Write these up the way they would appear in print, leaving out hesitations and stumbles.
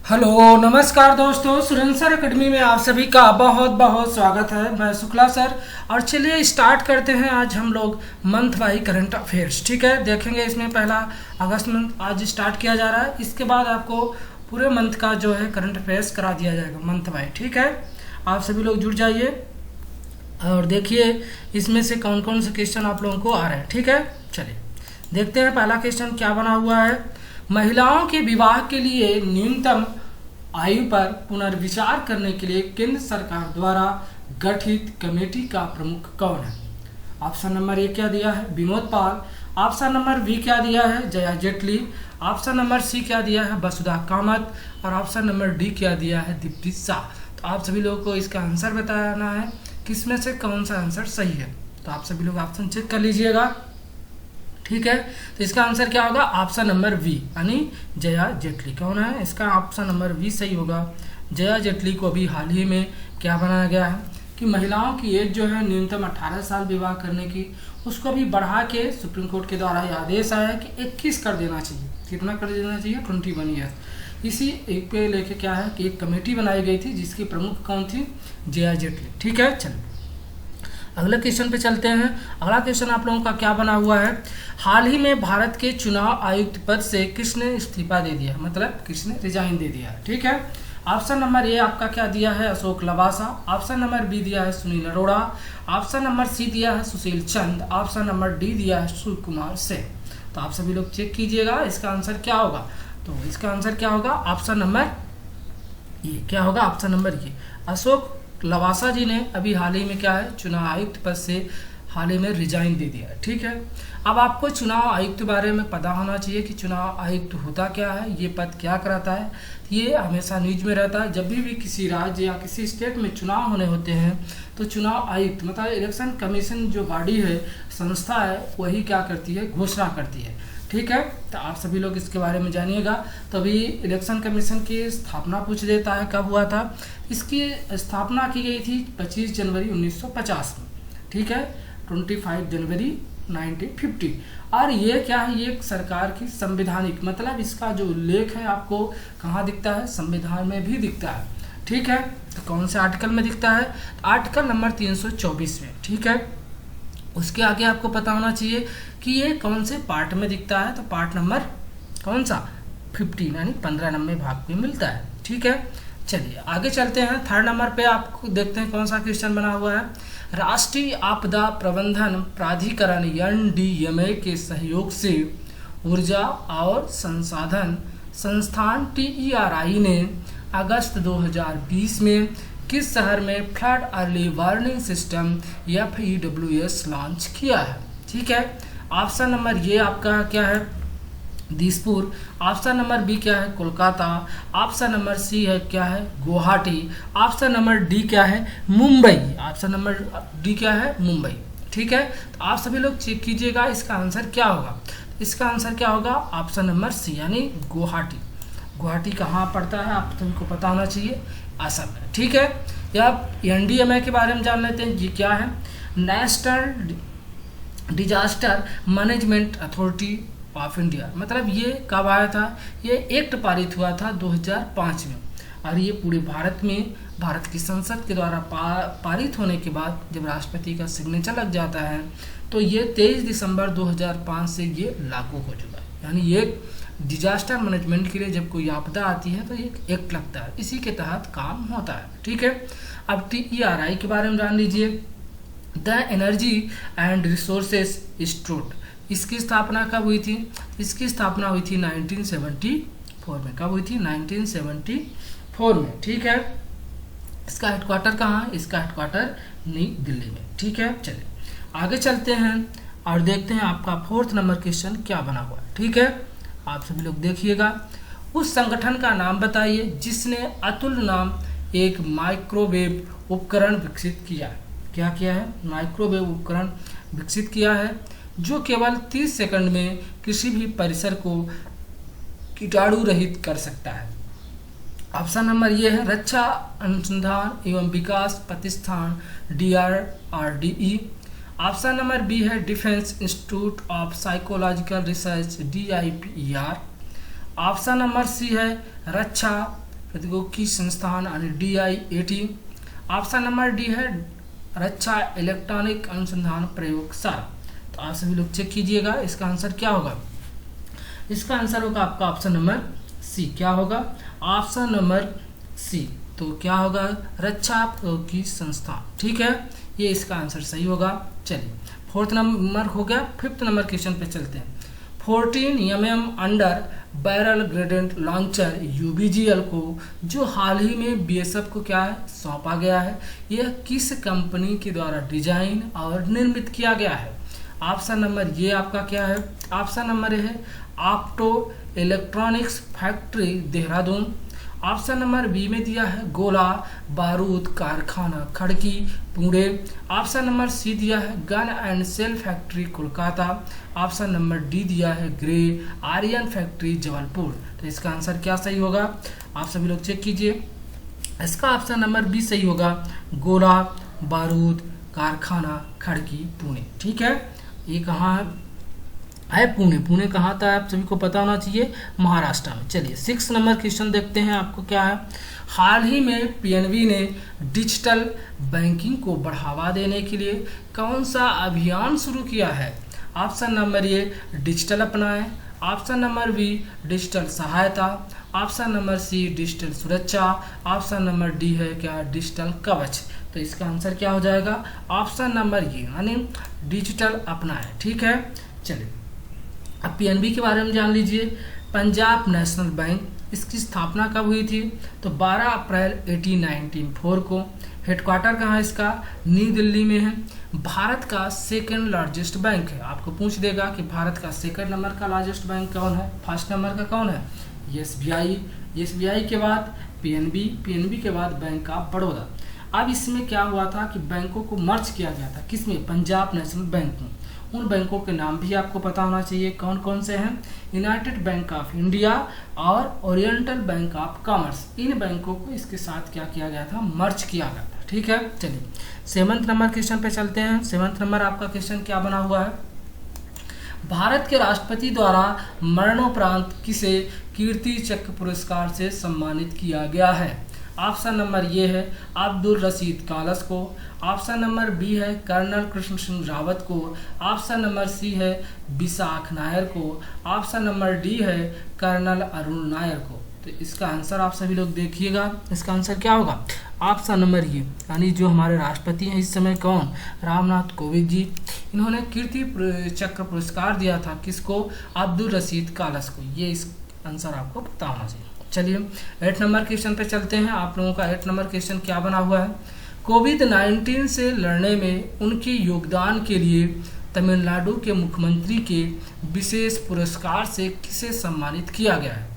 Hello नमस्कार दोस्तों, Surendra sir academy में आप सभी का बहुत बहुत स्वागत है। मैं शुक्ला सर। और चलिए स्टार्ट करते हैं। आज हम लोग मंथ बाई करंट अफेयर्स, ठीक है, देखेंगे। इसमें पहला अगस्त मंथ आज स्टार्ट किया जा रहा है। इसके बाद आपको पूरे मंथ का जो है करंट अफेयर्स करा दिया जाएगा मंथ बाई, ठीक है। आप सभी लोग जुड़ जाइए और देखिए इसमें से कौन कौन से क्वेश्चन आप लोगों को आ रहे हैं, ठीक है। चलिए देखते हैं पहला क्वेश्चन क्या बना हुआ है। महिलाओं के विवाह के लिए न्यूनतम आयु पर पुनर्विचार करने के लिए केंद्र सरकार द्वारा गठित कमेटी का प्रमुख कौन है। ऑप्शन नंबर ए क्या दिया है, Vinod Pal. Option number B क्या दिया है, Jaya Jaitley. Option number C क्या दिया है, वसुधा कामत। और ऑप्शन नंबर डी क्या दिया है, दीप्ति शाह। तो आप सभी लोगों को इसका आंसर बताना है, किसमें से कौन सा आंसर सही है। तो आप सभी लोग ऑप्शन चेक कर लीजिएगा, ठीक है। तो इसका आंसर क्या होगा, ऑप्शन नंबर वी यानी जया जेटली। कौन है इसका, ऑप्शन नंबर वी सही होगा। जया जेटली को अभी हाल ही में क्या बनाया गया है कि महिलाओं की एज जो है न्यूनतम 18 साल विवाह करने की, उसको भी बढ़ा के सुप्रीम कोर्ट के द्वारा यह आदेश आया है कि 21 कर देना चाहिए। कितना कर देना चाहिए, 21 ईयर्स। इसी एक पे लेके क्या है कि एक कमेटी बनाई गई थी जिसकी प्रमुख कौन थी, जया जेटली, ठीक है। चलिए अगले क्वेश्चन पे चलते हैं। अगला क्वेश्चन आप लोगों का क्या बना हुआ है, हाल ही में भारत के चुनाव आयुक्त पद से किसने इस्तीफा दे दिया, मतलब किसने रिजाइन दे दिया है, ठीक है। ऑप्शन नंबर ए आपका क्या दिया है, Ashok Lavasa. Option number B दिया है Sunil Arora. Option number C दिया है Sushil Chand. Option number D दिया है शिव कुमार सेन। तो आप सभी लोग चेक कीजिएगा इसका आंसर क्या होगा। तो इसका आंसर क्या होगा, ऑप्शन नंबर ये क्या होगा, ऑप्शन नंबर ये अशोक लवासा जी ने अभी हाल ही में क्या है चुनाव आयुक्त पद से हाल ही में रिजाइन दे दिया है, ठीक है। अब आपको चुनाव आयुक्त के बारे में पता होना चाहिए कि चुनाव आयुक्त होता क्या है, ये पद क्या कराता है। ये हमेशा न्यूज में रहता है। जब भी किसी राज्य या किसी स्टेट में चुनाव होने होते हैं तो चुनाव आयुक्त मतलब इलेक्शन कमीशन जो बॉडी है, संस्था है, वही क्या करती है, घोषणा करती है, ठीक है। तो आप सभी लोग इसके बारे में जानिएगा। तभी इलेक्शन कमीशन की स्थापना पूछ देता है कब हुआ था। इसकी स्थापना की गई थी 25 जनवरी 1950 में, ठीक है, 25 जनवरी 1950। और ये क्या है, ये एक सरकार की संवैधानिक मतलब इसका जो उल्लेख है आपको कहाँ दिखता है, संविधान में भी दिखता है, ठीक है। तो कौन से आर्टिकल में दिखता है, आर्टिकल नंबर 324 में, ठीक है। उसके आगे आपको पता होना चाहिए कि ये कौन से पार्ट में दिखता है। तो पार्ट नंबर कौन सा, 15 यानी 15 नंबर भाग में मिलता है, ठीक है। चलिए आगे चलते हैं। थर्ड नंबर पे आपको देखते हैं कौन सा क्वेश्चन बना हुआ है। राष्ट्रीय आपदा प्रबंधन प्राधिकरण NDMA के सहयोग से ऊर्जा और संसाधन संस्थान TERI ने अगस्त 2020 में किस शहर में flood early warning system FEWS launch किया है, ठीक है। ऑप्शन नंबर ये आपका क्या है, दिसपुर। ऑप्शन नंबर बी क्या है, कोलकाता। ऑप्शन नंबर सी है क्या है, गुवाहाटी। ऑप्शन नंबर डी क्या है, मुंबई। ऑप्शन नंबर डी क्या है, मुंबई, ठीक है। तो आप सभी लोग चेक कीजिएगा इसका आंसर क्या होगा। इसका आंसर क्या होगा, ऑप्शन नंबर सी यानी गुवाहाटी। गुवाहाटी कहाँ पड़ता है आप तुमको पता होना चाहिए, असम में, ठीक है। या NDMA के बारे में जान लेते हैं। ये क्या है, national disaster management authority of India. मतलब ये कब आया था, ये एक्ट पारित हुआ था 2005 में। और ये पूरे भारत में भारत की संसद के द्वारा पारित होने के बाद जब राष्ट्रपति का सिग्नेचर लग जाता है तो ये 23 दिसंबर 2005 से ये लागू हो चुका है। यानी ये डिजास्टर मैनेजमेंट के लिए जब कोई आपदा आती है तो एक एक्ट लगता है, इसी के तहत काम होता है, ठीक है। अब TERI के बारे में जान लीजिए। The energy and resources institute, इसकी स्थापना कब हुई थी, इसकी स्थापना हुई थी 1974 में। कब हुई थी, 1974 में, ठीक है। इसका हेडक्वार्टर कहाँ है, इसका हेडक्वार्टर नई दिल्ली में, ठीक है। चलिए आगे चलते हैं और देखते हैं आपका फोर्थ नंबर क्वेश्चन क्या बना हुआ है, ठीक है। आप सभी लोग देखिएगा। उस संगठन का नाम बताइए जिसने अतुल नाम एक माइक्रोवेव उपकरण विकसित किया। क्या किया है, माइक्रोवेव उपकरण विकसित किया है जो केवल 30 सेकंड में किसी भी परिसर को कीटाणु रहित कर सकता है। ऑप्शन नंबर ये है रक्षा अनुसंधान एवं विकास प्रतिष्ठान DRDE। ऑप्शन नंबर बी है defence institute of psychological research DIPER। Option number C है रक्षा प्रौद्योगिकी संस्थान यानी DIAT। ऑप्शन नंबर डी है रक्षा इलेक्ट्रॉनिक अनुसंधान प्रयोगशाला। तो आप सभी लोग चेक कीजिएगा, इसका आंसर क्या होगा। इसका आंसर होगा आपका ऑप्शन नंबर सी। क्या होगा, ऑप्शन नंबर सी। तो क्या होगा, रक्षा प्रौद्योगिकी संस्थान। ठीक है, ये इसका आंसर सही होगा। चलिए, फोर्थ नंबर हो गया। फिफ्थ नंबर क्वेश्चन पे चलते हैं। 14 mm under barrel gradient launcher UBGL को जो हाल ही में BSF को क्या है सौंपा गया है, यह किस कंपनी के द्वारा डिजाइन और निर्मित किया गया है। ऑप्शन नंबर ये आपका क्या है, ऑप्शन नंबर ए है opto electronics factory Dehradun. Option number B में दिया है गोला बारूद कारखाना Khadki Pune. Option number C दिया है gun and shell factory Kolkata. Option number D दिया है ग्रे आर्यन फैक्ट्री जबलपुर। तो इसका आंसर क्या सही होगा, आप सभी लोग चेक कीजिए। इसका ऑप्शन नंबर बी सही होगा, गोला बारूद कारखाना खड़की पुणे। ठीक है, ये कहाँ है, पुणे। पुणे कहाँ था आप सभी को पता होना चाहिए, महाराष्ट्र में। चलिए 6 नंबर क्वेश्चन देखते हैं, आपको क्या है। हाल ही में PNB ने डिजिटल बैंकिंग को बढ़ावा देने के लिए कौन सा अभियान शुरू किया है। ऑप्शन नंबर ए डिजिटल अपनाएं। ऑप्शन नंबर बी डिजिटल सहायता। ऑप्शन नंबर सी डिजिटल सुरक्षा। ऑप्शन नंबर डी है क्या डिजिटल कवच। तो इसका आंसर क्या हो जाएगा, ऑप्शन नंबर ये यानी डिजिटल अपनाएं। ठीक है, चलिए अब PNB के बारे में जान लीजिए। पंजाब नेशनल बैंक, इसकी स्थापना कब हुई थी, तो 12 अप्रैल 1894 को। हेडक्वार्टर कहाँ है इसका, न्यू दिल्ली में है। भारत का सेकंड लार्जेस्ट बैंक है। आपको पूछ देगा कि भारत का सेकंड नंबर का लार्जेस्ट बैंक कौन है, फर्स्ट नंबर का कौन है, SBI। SBI के बाद PNB के बाद बैंक ऑफ बड़ौदा। अब इसमें क्या हुआ था कि बैंकों को मर्ज किया गया था, किसमें, पंजाब नेशनल बैंक में। उन बैंकों के नाम भी आपको पता होना चाहिए, कौन कौन से हैं, यूनाइटेड बैंक ऑफ इंडिया और ओरिएंटल बैंक ऑफ कॉमर्स। इन बैंकों को इसके साथ क्या किया गया था, मर्ज किया गया था। ठीक है, चलिए 7th नंबर क्वेश्चन पे चलते हैं। 7th नंबर आपका क्वेश्चन क्या बना हुआ है। भारत के राष्ट्रपति द्वारा मरणोपरांत किसे कीर्ति चक्र पुरस्कार से सम्मानित किया गया है। ऑप्शन नंबर ये है अब्दुल रशीद कालस को। ऑप्शन नंबर बी है कर्नल कृष्ण सिंह रावत को। ऑप्शन नंबर सी है विशाख नायर को। ऑप्शन नंबर डी है कर्नल अरुण नायर को। तो इसका आंसर आप सभी लोग देखिएगा, इसका आंसर क्या होगा, ऑप्शन नंबर ये यानी जो हमारे राष्ट्रपति हैं इस समय कौन, रामनाथ कोविंद जी। इन्होंने कीर्ति चक्र पुरस्कार दिया था किसको, अब्दुल रशीद कालस को। ये इस आंसर आपको पता होना चाहिए। चलिए 8 नंबर क्वेश्चन पे चलते हैं। आप लोगों का 8 नंबर क्वेश्चन क्या बना हुआ है। कोविड-19 से लड़ने में उनके योगदान के लिए तमिलनाडु के मुख्यमंत्री के विशेष पुरस्कार से किसे सम्मानित किया गया है।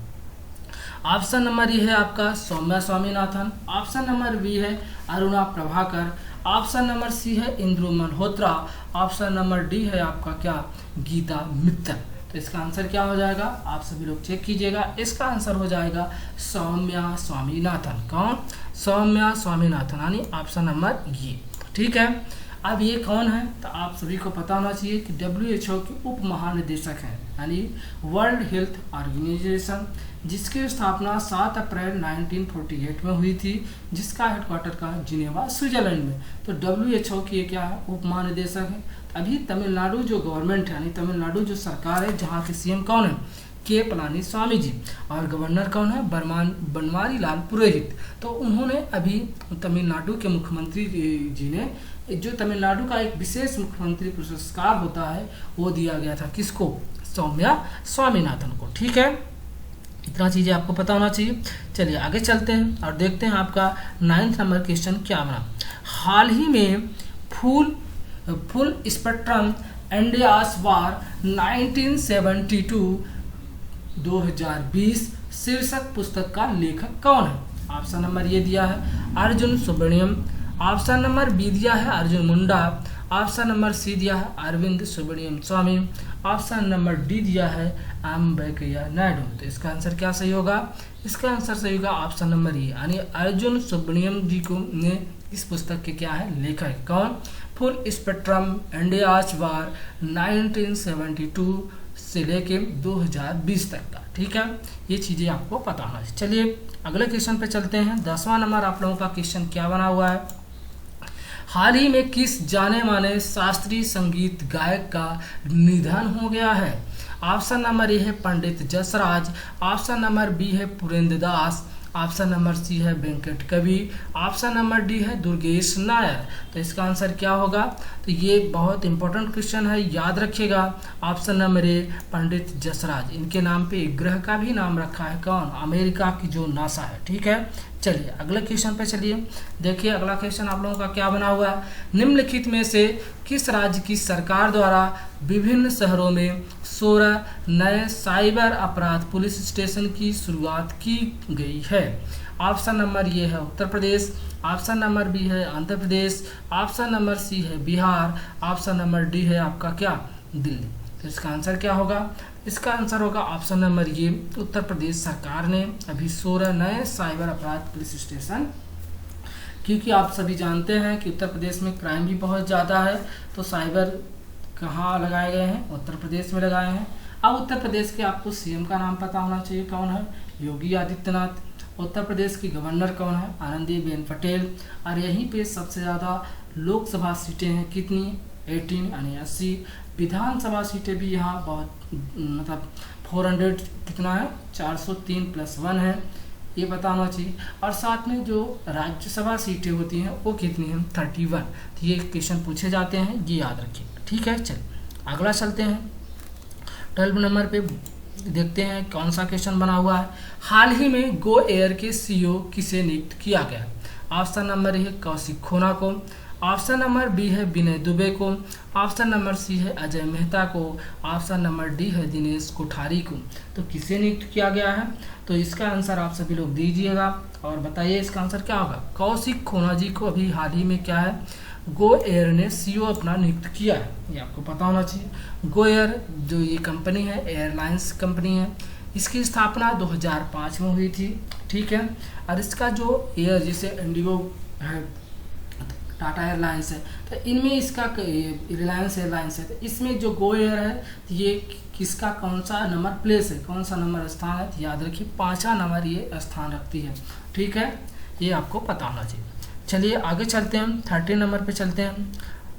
ऑप्शन नंबर ये है आपका Saumya Swaminathan. Option number B है Aruna Prabhakar. Option number C है Indru Malhotra. Option number D है आपका क्या, गीता मित्तल। तो इसका आंसर क्या हो जाएगा, आप सभी लोग चेक कीजिएगा। इसका आंसर हो जाएगा सौम्या स्वामीनाथन। कौन, सौम्या स्वामीनाथन यानी ऑप्शन नंबर ये। ठीक है, अब ये कौन है, तो आप सभी को पता होना चाहिए कि WHO के उप महानिदेशक हैं यानी वर्ल्ड हेल्थ ऑर्गेनाइजेशन, जिसकी स्थापना 7 अप्रैल 1948 में हुई थी, जिसका हेडक्वार्टर का जिनेवा स्विट्जरलैंड में। तो WHO के क्या है, उप महानिदेशक हैं। अभी तमिलनाडु जो गवर्नमेंट है यानी तमिलनाडु जो सरकार है, जहाँ के CM कौन है, के पलानी स्वामी जी, और गवर्नर कौन है, बनवारी लाल पुरोहित। तो उन्होंने अभी तमिलनाडु के मुख्यमंत्री जी ने जो तमिलनाडु का एक विशेष मुख्यमंत्री पुरस्कार होता है वो दिया गया था किसको, सौम्या स्वामीनाथन को। ठीक है, इतना चीज़ें आपको पता होना चाहिए। चलिए आगे चलते हैं और देखते हैं आपका 9th नंबर क्वेश्चन क्या बना। हाल ही में फुल स्पेक्ट्रम इंडियाज वार 1972-2020 शीर्षक पुस्तक का लेखक कौन है। ऑप्शन नंबर ये दिया है Arjun Subramaniam. Option number B दिया है Arjun Munda. Option number C दिया है Arvind Subramanian Swami. Option number D दिया है एम वेंकैया नायडू। तो इसका आंसर क्या सही होगा, इसका आंसर सही होगा ऑप्शन नंबर ए यानी अर्जुन सुब्रमण्यम जी को ने इस पुस्तक के क्या है लेखक कौन, फुल स्पेक्ट्रम इंडियाज वार 1972 से लेके 2020 तक का। ठीक है, ये चीज़ें आपको पता होना चाहिए। चलिए अगले क्वेश्चन पे चलते हैं। 10वां नंबर आप लोगों का क्वेश्चन क्या बना हुआ है, हाल ही में किस जाने माने शास्त्रीय संगीत गायक का निधन हो गया है। ऑप्शन नंबर ए है Pandit Jasraj, option number B है पुरेंद्रदास, ऑप्शन नंबर सी है वेंकट कवि, ऑप्शन नंबर डी है दुर्गेश नायर। तो इसका आंसर क्या होगा, तो ये बहुत इंपॉर्टेंट क्वेश्चन है, याद रखिएगा। ऑप्शन नंबर ए पंडित जसराज, इनके नाम पे एक ग्रह का भी नाम रखा है, कौन, अमेरिका की जो नासा है। ठीक है, चलिए अगले क्वेश्चन पे चलिए। देखिए अगला क्वेश्चन आप लोगों का क्या बना हुआ है, निम्नलिखित में से किस राज्य की सरकार द्वारा विभिन्न शहरों में 16 नए साइबर अपराध पुलिस स्टेशन की शुरुआत की गई है। ऑप्शन नंबर ये है Uttar Pradesh, option number B है Andhra Pradesh, option number C है बिहार, ऑप्शन नंबर डी है आपका क्या, दिल्ली। तो इसका आंसर क्या होगा, इसका आंसर होगा ऑप्शन नंबर ये, उत्तर प्रदेश सरकार ने अभी 16 नए साइबर अपराध पुलिस स्टेशन, क्योंकि आप सभी जानते हैं कि उत्तर प्रदेश में क्राइम भी बहुत ज़्यादा है, तो साइबर कहाँ लगाए गए हैं, उत्तर प्रदेश में लगाए हैं। अब उत्तर प्रदेश के आपको सीएम का नाम पता होना चाहिए, कौन है, योगी आदित्यनाथ। उत्तर प्रदेश की गवर्नर कौन है, आनंदीबेन पटेल। और यहीं पे सबसे ज़्यादा लोकसभा सीटें हैं, कितनी, 18 यानी 80। विधानसभा सीटें भी यहाँ बहुत मतलब 400 कितना है, 403 + 1 है, ये पता होना चाहिए। और साथ में जो राज्यसभा सीटें होती हैं वो कितनी हैं, 31। तो ये क्वेश्चन पूछे जाते हैं, ये याद रखिए। ठीक है, चलिए अगला चलते हैं। 12 नंबर पे देखते हैं कौन सा क्वेश्चन बना हुआ है, हाल ही में गो एयर के सीईओ किसे नियुक्त किया गया। ऑप्शन नंबर है कौशिक खोना को, ऑप्शन नंबर बी है विनय दुबे को, ऑप्शन नंबर सी है अजय मेहता को, ऑप्शन नंबर डी है दिनेश कोठारी को। तो किसे नियुक्त किया गया है, तो इसका आंसर आप सभी लोग दीजिएगा और बताइए इसका आंसर क्या होगा। कौशिक खोना जी को अभी हाल ही में क्या है, गो एयर ने सीईओ अपना नियुक्त किया है, ये आपको पता होना चाहिए। गो एयर जो ये कंपनी है, एयरलाइंस कंपनी है, इसकी स्थापना 2005 में हुई थी। ठीक है, और इसका जो एयर जैसे इंडिगो है, टाटा एयरलाइंस है, तो इनमें इसका रिलायंस एयरलाइंस है, तो इसमें जो गो एयर है ये किसका कौन सा नंबर प्लेस है, कौन सा नंबर स्थान है, तो याद रखिए 5वां नंबर ये स्थान रखती है। ठीक है, ये आपको पता होना चाहिए। चलिए आगे चलते हैं, 13 नंबर पे चलते हैं।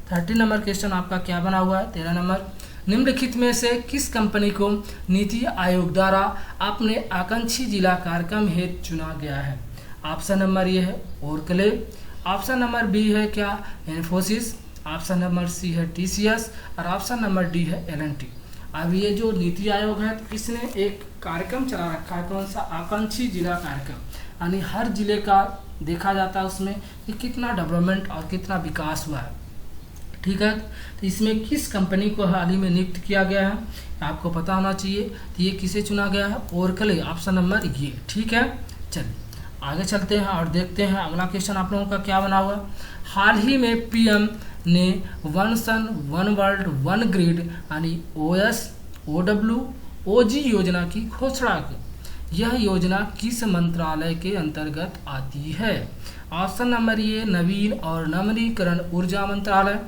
13 नंबर क्वेश्चन आपका क्या बना हुआ है, 13 नंबर, निम्नलिखित में से किस कंपनी को नीति आयोग द्वारा अपने आकांक्षी जिला कार्यक्रम हेतु चुना गया है। ऑप्शन नंबर ये है ओरकले, ऑप्शन नंबर बी है क्या, इन्फोसिस, ऑप्शन नंबर सी है टीसीएस और ऑप्शन नंबर डी है एल&टी। अब ये जो नीति आयोग है, तो इसने एक कार्यक्रम चला रखा है, कौन सा, आकांक्षी जिला कार्यक्रम, यानी हर जिले का देखा जाता है उसमें कि कितना डेवलपमेंट और कितना विकास हुआ है। ठीक है, तो इसमें किस कंपनी को हाल ही में नियुक्त किया गया है, आपको पता होना चाहिए। तो ये किसे चुना गया है, ओरकले, ऑप्शन नंबर ये। ठीक है, चलिए आगे चलते हैं और देखते हैं अगला क्वेश्चन आप लोगों का क्या बना हुआ। हाल ही में पीएम ने one sun one world one grid यानी OWOG योजना की घोषणा की। यह योजना किस मंत्रालय के अंतर्गत आती है। ऑप्शन नंबर ए नवीन और नवीनीकरण ऊर्जा मंत्रालय,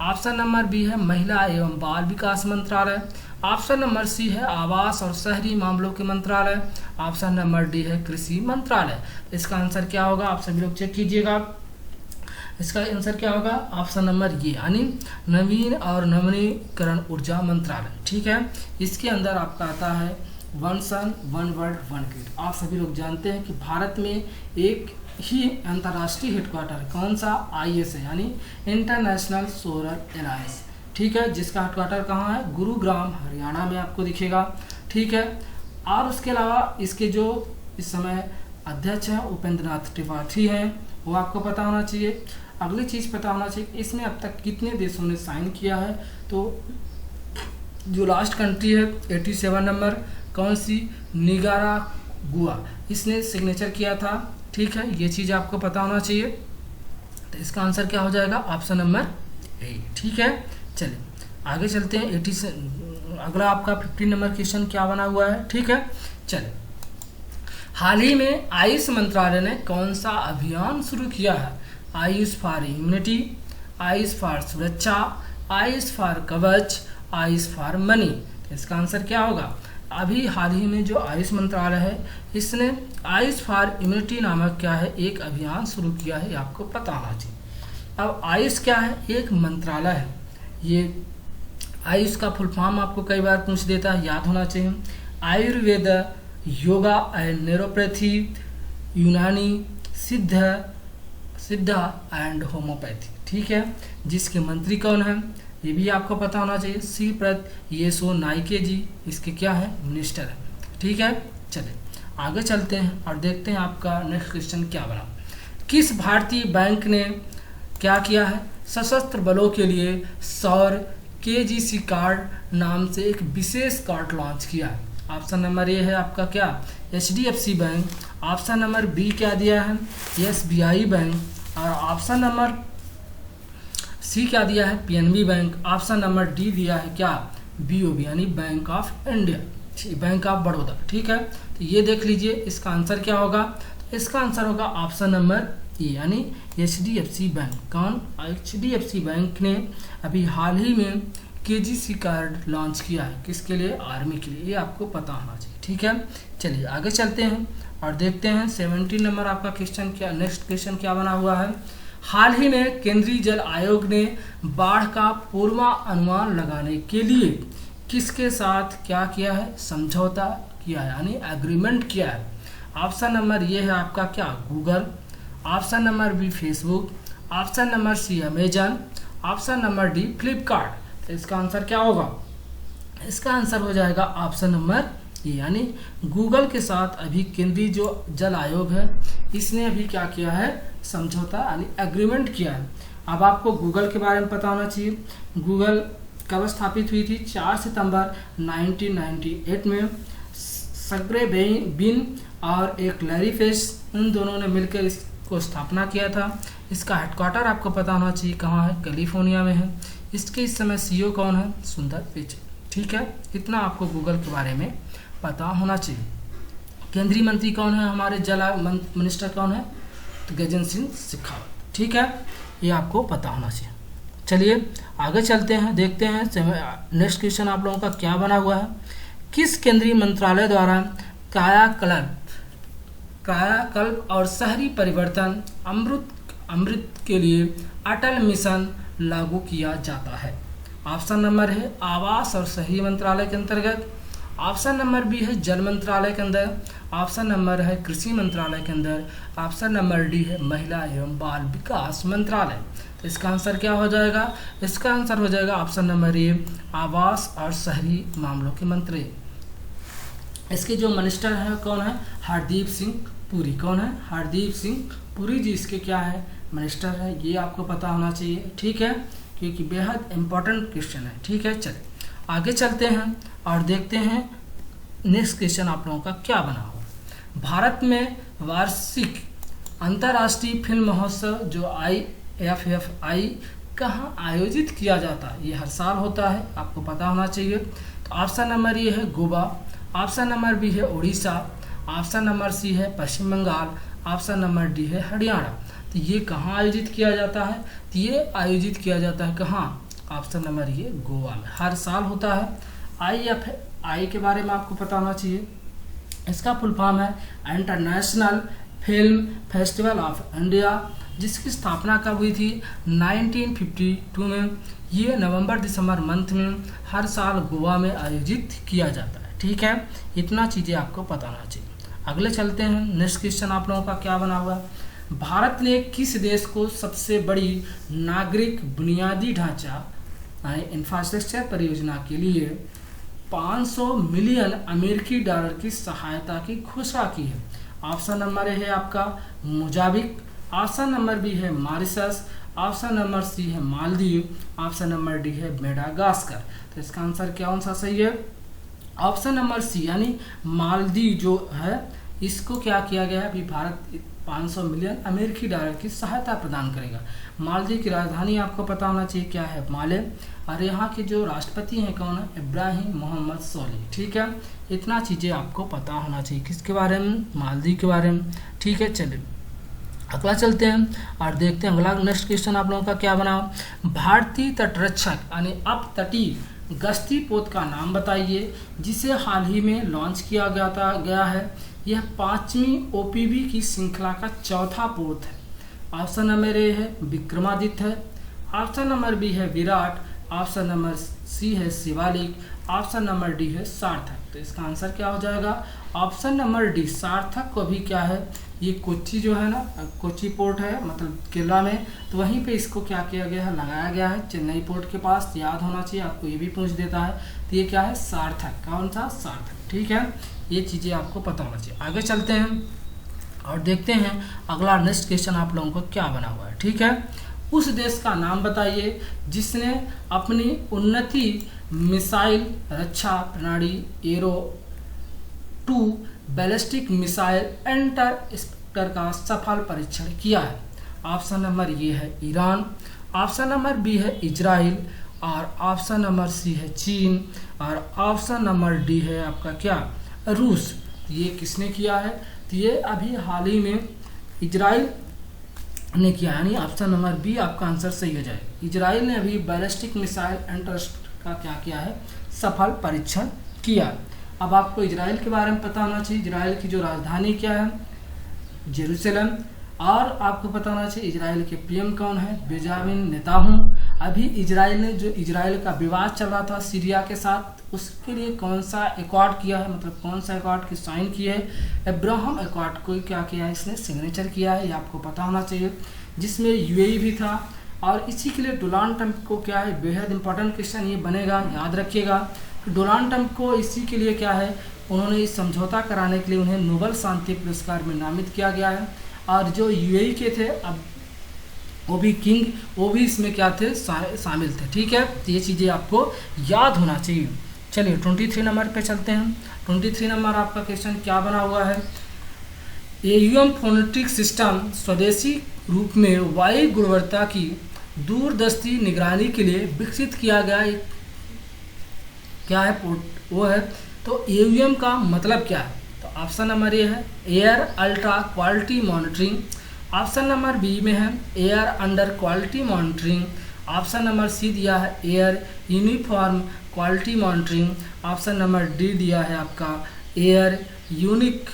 ऑप्शन नंबर बी है महिला एवं बाल विकास मंत्रालय, ऑप्शन नंबर सी है आवास और शहरी मामलों के मंत्रालय, ऑप्शन नंबर डी है कृषि मंत्रालय। इसका आंसर क्या होगा, आप सभी लोग चेक कीजिएगा। इसका आंसर क्या होगा, ऑप्शन नंबर ये, यानी नवीन और नवीनीकरण ऊर्जा मंत्रालय। ठीक है, इसके अंदर आपका आता है one sun one world one grid. आप सभी लोग जानते हैं कि भारत में एक ही अंतर्राष्ट्रीय हेडक्वार्टर है, कौन सा, ISA यानी इंटरनेशनल सोलर अलायंस। ठीक है, जिसका हेडक्वार्टर कहाँ है, गुरुग्राम हरियाणा में आपको दिखेगा। ठीक है, और उसके अलावा इसके जो इस समय अध्यक्ष हैं उपेंद्र नाथ त्रिपाठी हैं, वो आपको पता होना चाहिए। अगली चीज़ पता होना चाहिए इसमें अब तक कितने देशों ने साइन किया है। तो जो लास्ट कंट्री है 87 नंबर, कौन सी, निकारागुआ, इसने सिग्नेचर किया था। ठीक है, ये चीज़ आपको पता होना चाहिए। तो इसका आंसर क्या हो जाएगा, ऑप्शन नंबर ए। ठीक है, चलिए आगे चलते हैं। 80 से अगला आपका 15 नंबर क्वेश्चन क्या बना हुआ है। ठीक है, चलिए, हाल ही में आयुष मंत्रालय ने कौन सा अभियान शुरू किया है। Ayush for immunity, Ayush for सुरक्षा, आयुष फॉर कवच, आयुष फॉर मनी। तो इसका आंसर क्या होगा? अभी हाल ही में जो आयुष मंत्रालय है, इसने आयुष फॉर इम्यूनिटी नामक क्या है एक अभियान शुरू किया है, आपको पता होना चाहिए। अब आयुष क्या है? एक मंत्रालय है। ये आयुष का फुल फॉर्म आपको कई बार पूछ देता है, याद होना चाहिए। आयुर्वेद, योगा एंड न्यूरोपैथी, यूनानी, सिद्धा एंड होम्योपैथी, ठीक है। जिसके मंत्री कौन है ये भी आपको पता होना चाहिए, श्रीपद येसो नाइके जी इसके क्या है? मिनिस्टर है, ठीक है। चलिए आगे चलते हैं और देखते हैं आपका नेक्स्ट क्वेश्चन क्या बना। किस भारतीय बैंक ने क्या किया है? सशस्त्र बलों के लिए सौर KGC कार्ड नाम से एक विशेष कार्ड लॉन्च किया है। ऑप्शन नंबर ए है आपका क्या? HDFC bank. Option number B क्या दिया है? SBI bank. और ऑप्शन नंबर सी क्या दिया है? PNB bank. Option number D दिया है क्या? BOB यानी bank of India, bank of Baroda, ठीक है। तो ये देख लीजिए इसका आंसर क्या होगा? तो इसका आंसर होगा ऑप्शन नंबर ए यानी HDFC बैंक। कौन? HDFC बैंक ने अभी हाल ही में KGC कार्ड लॉन्च किया है। किसके लिए? आर्मी के लिए, ये आपको पता होना चाहिए, ठीक है। चलिए आगे चलते हैं और देखते हैं 17 नंबर आपका क्वेश्चन क्या, नेक्स्ट क्वेश्चन क्या बना हुआ है। हाल ही में केंद्रीय जल आयोग ने बाढ़ का पूर्वानुमान लगाने के लिए किसके साथ क्या किया है? समझौता किया है यानी एग्रीमेंट किया है। ऑप्शन नंबर ये है आपका क्या? Google. Option number B Facebook. Option number C Amazon. Option number D Flipkart. तो इसका आंसर क्या होगा? इसका आंसर हो जाएगा ऑप्शन नंबर ए यानी गूगल के साथ अभी केंद्रीय जो जल आयोग है इसने अभी क्या किया है? समझौता यानी एग्रीमेंट किया है। अब आपको गूगल के बारे में पता होना चाहिए। गूगल कब स्थापित हुई थी? 4 सितंबर 1998 में सर्गे बिन और एक लैरी पेज, उन दोनों ने मिलकर इसको स्थापना किया था। इसका हेडक्वार्टर आपको पता होना चाहिए कहाँ है? कैलिफोर्निया में है। इसके इस समय CEO कौन है? सुंदर पिचाई, ठीक है। इतना आपको गूगल के बारे में पता होना चाहिए। केंद्रीय मंत्री कौन है? हमारे जल मिनिस्टर कौन है? तो गजेंद्र सिंह शेखावत, ठीक है। ये आपको पता होना चाहिए। चलिए आगे चलते हैं, देखते हैं नेक्स्ट क्वेश्चन आप लोगों का क्या बना हुआ है। किस केंद्रीय मंत्रालय द्वारा कायाकल्प और शहरी परिवर्तन अमृत के लिए अटल मिशन लागू किया जाता है? ऑप्शन नंबर है आवास और शहरी मंत्रालय के अंतर्गत। ऑप्शन नंबर बी है जल मंत्रालय के अंदर। ऑप्शन नंबर है कृषि मंत्रालय के अंदर। ऑप्शन नंबर डी है महिला एवं बाल विकास मंत्रालय। तो इसका आंसर क्या हो जाएगा? इसका आंसर हो जाएगा ऑप्शन नंबर ए आवास और शहरी मामलों के मंत्री। इसके जो मिनिस्टर है कौन है? हरदीप सिंह पुरी। कौन है? हरदीप सिंह पुरी जी इसके क्या है? मिनिस्टर है। ये आपको पता होना चाहिए, ठीक है, क्योंकि बेहद इंपॉर्टेंट क्वेश्चन है, ठीक है। चलिए आगे चलते हैं और देखते हैं नेक्स्ट क्वेश्चन आप लोगों का क्या बना हो। भारत में वार्षिक अंतर्राष्ट्रीय फिल्म महोत्सव जो IFFI कहाँ आयोजित किया जाता है? ये हर साल होता है, आपको पता होना चाहिए। तो ऑप्शन नंबर ये है गोवा। ऑप्शन नंबर बी है उड़ीसा। ऑप्शन नंबर सी है पश्चिम बंगाल। ऑप्शन नंबर डी है हरियाणा। तो ये कहाँ आयोजित किया जाता है? तो ये आयोजित किया जाता है कहाँ? ऑप्शन नंबर ये गोवा में, हर साल होता है। IFFI के बारे में आपको पता होना चाहिए। इसका फुल फॉर्म है international film festival of India, जिसकी स्थापना कब हुई थी? 1952 में। ये नवंबर दिसंबर मंथ में हर साल गोवा में आयोजित किया जाता है, ठीक है। इतना चीज़ें आपको पता होना चाहिए। अगले चलते हैं, नेक्स्ट क्वेश्चन आप लोगों का क्या बना हुआ है। भारत ने किस देश को सबसे बड़ी नागरिक बुनियादी ढांचा इंफ्रास्ट्रक्चर परियोजना के लिए 500 मिलियन अमेरिकी डॉलर की सहायता की घोषणा की है? ऑप्शन नंबर ए है आपका मोजाम्बिक। ऑप्शन नंबर बी है मॉरिशस। ऑप्शन नंबर सी है मालदीव। ऑप्शन नंबर डी है मेडागास्कर। तो इसका आंसर कौन सा सही है? ऑप्शन नंबर सी यानी मालदीव जो है इसको क्या किया गया है? अभी भारत 500 मिलियन अमेरिकी डॉलर की सहायता प्रदान करेगा। मालदीव की राजधानी आपको पता होना चाहिए क्या है? माले। और यहाँ के जो राष्ट्रपति हैं कौन है? इब्राहिम मोहम्मद सोलिह, ठीक है। इतना चीज़ें आपको पता होना चाहिए किसके बारे में? मालदीव के बारे में, ठीक है। चलिए अगला चलते हैं और देखते हैं अगला नेक्स्ट क्वेश्चन आप लोगों का क्या बना। भारतीय तटरक्षक यानी अपतटीय गश्ती पोत का नाम बताइए जिसे हाल ही में लॉन्च किया गया है। यह 5वीं OPV की श्रृंखला का चौथा पोत है। ऑप्शन नंबर ए है विक्रमादित्य है, ऑप्शन नंबर बी है विराट, ऑप्शन नंबर सी है शिवालिक, ऑप्शन नंबर डी है सार्थक। तो इसका आंसर क्या हो जाएगा? ऑप्शन नंबर डी सार्थक को भी क्या है, ये कोच्चि जो है ना, कोच्चि पोर्ट है मतलब केरला में, तो वहीं पे इसको क्या किया गया है, लगाया गया है चेन्नई पोर्ट के पास। याद होना चाहिए आपको, ये भी पूछ देता है। तो ये क्या है? सार्थक। कौन सा? सार्थक। ठीक है, ये चीज़ें आपको पता होना चाहिए। आगे चलते हैं और देखते हैं अगला नेक्स्ट क्वेश्चन आप लोगों को क्या बना हुआ है। ठीक है, उस देश का नाम बताइए जिसने अपनी उन्नति मिसाइल रक्षा प्रणाली एरो 2 बैलिस्टिक मिसाइल इंटरसेप्टर का सफल परीक्षण किया है। ऑप्शन नंबर ये है ईरान, ऑप्शन नंबर बी है इजराइल, और ऑप्शन नंबर सी है चीन, और ऑप्शन नंबर डी है आपका क्या, रूस। ये किसने किया है? तो ये अभी हाल ही में इजराइल ने किया, यानी ऑप्शन नंबर बी आपका आंसर सही हो जाएगा। इजराइल ने अभी बैलिस्टिक मिसाइल इंटरसेप्टर का क्या किया है, सफल परीक्षण किया। अब आपको इजराइल के बारे में पता होना चाहिए। इजराइल की जो राजधानी क्या है, जेरूसलम, और आपको पता होना चाहिए इजराइल के पीएम कौन है, बेंजामिन नेतान्याहू। अभी इजराइल ने जो इजराइल का विवाद चल रहा था सीरिया के साथ, उसके लिए कौन सा अकॉर्ड किया है, मतलब कौन सा अकॉर्ड की साइन की है, अब्राहम अकॉर्ड को क्या किया है, इसने सिग्नेचर किया है। ये आपको पता होना चाहिए, जिसमें UAE भी था। और इसी के लिए डोनाल्ड ट्रंप को क्या है, बेहद इंपॉर्टेंट क्वेश्चन ये बनेगा, याद रखिएगा। डोनाल्ड ट्रंप को इसी के लिए क्या है, उन्होंने इस समझौता कराने के लिए उन्हें नोबेल शांति पुरस्कार में नामित किया गया है। और जो UAE के थे, अब वो भी किंग, वो भी इसमें क्या थे, शामिल थे। ठीक है, तो ये चीज़ें आपको याद होना चाहिए। चलिए 23 नंबर पे चलते हैं। 23 नंबर आपका क्वेश्चन क्या बना हुआ है, AUM फोनेटिक सिस्टम स्वदेशी रूप में वायु गुणवत्ता की दूरदर्शी निगरानी के लिए विकसित किया गया एक क्या है, वो है। तो AUM का मतलब क्या है? तो ऑप्शन नंबर ए है air ultra quality monitoring, option number B में है air under quality monitoring, option number C दिया है air uniform quality monitoring, option number D दिया है आपका एयर यूनिक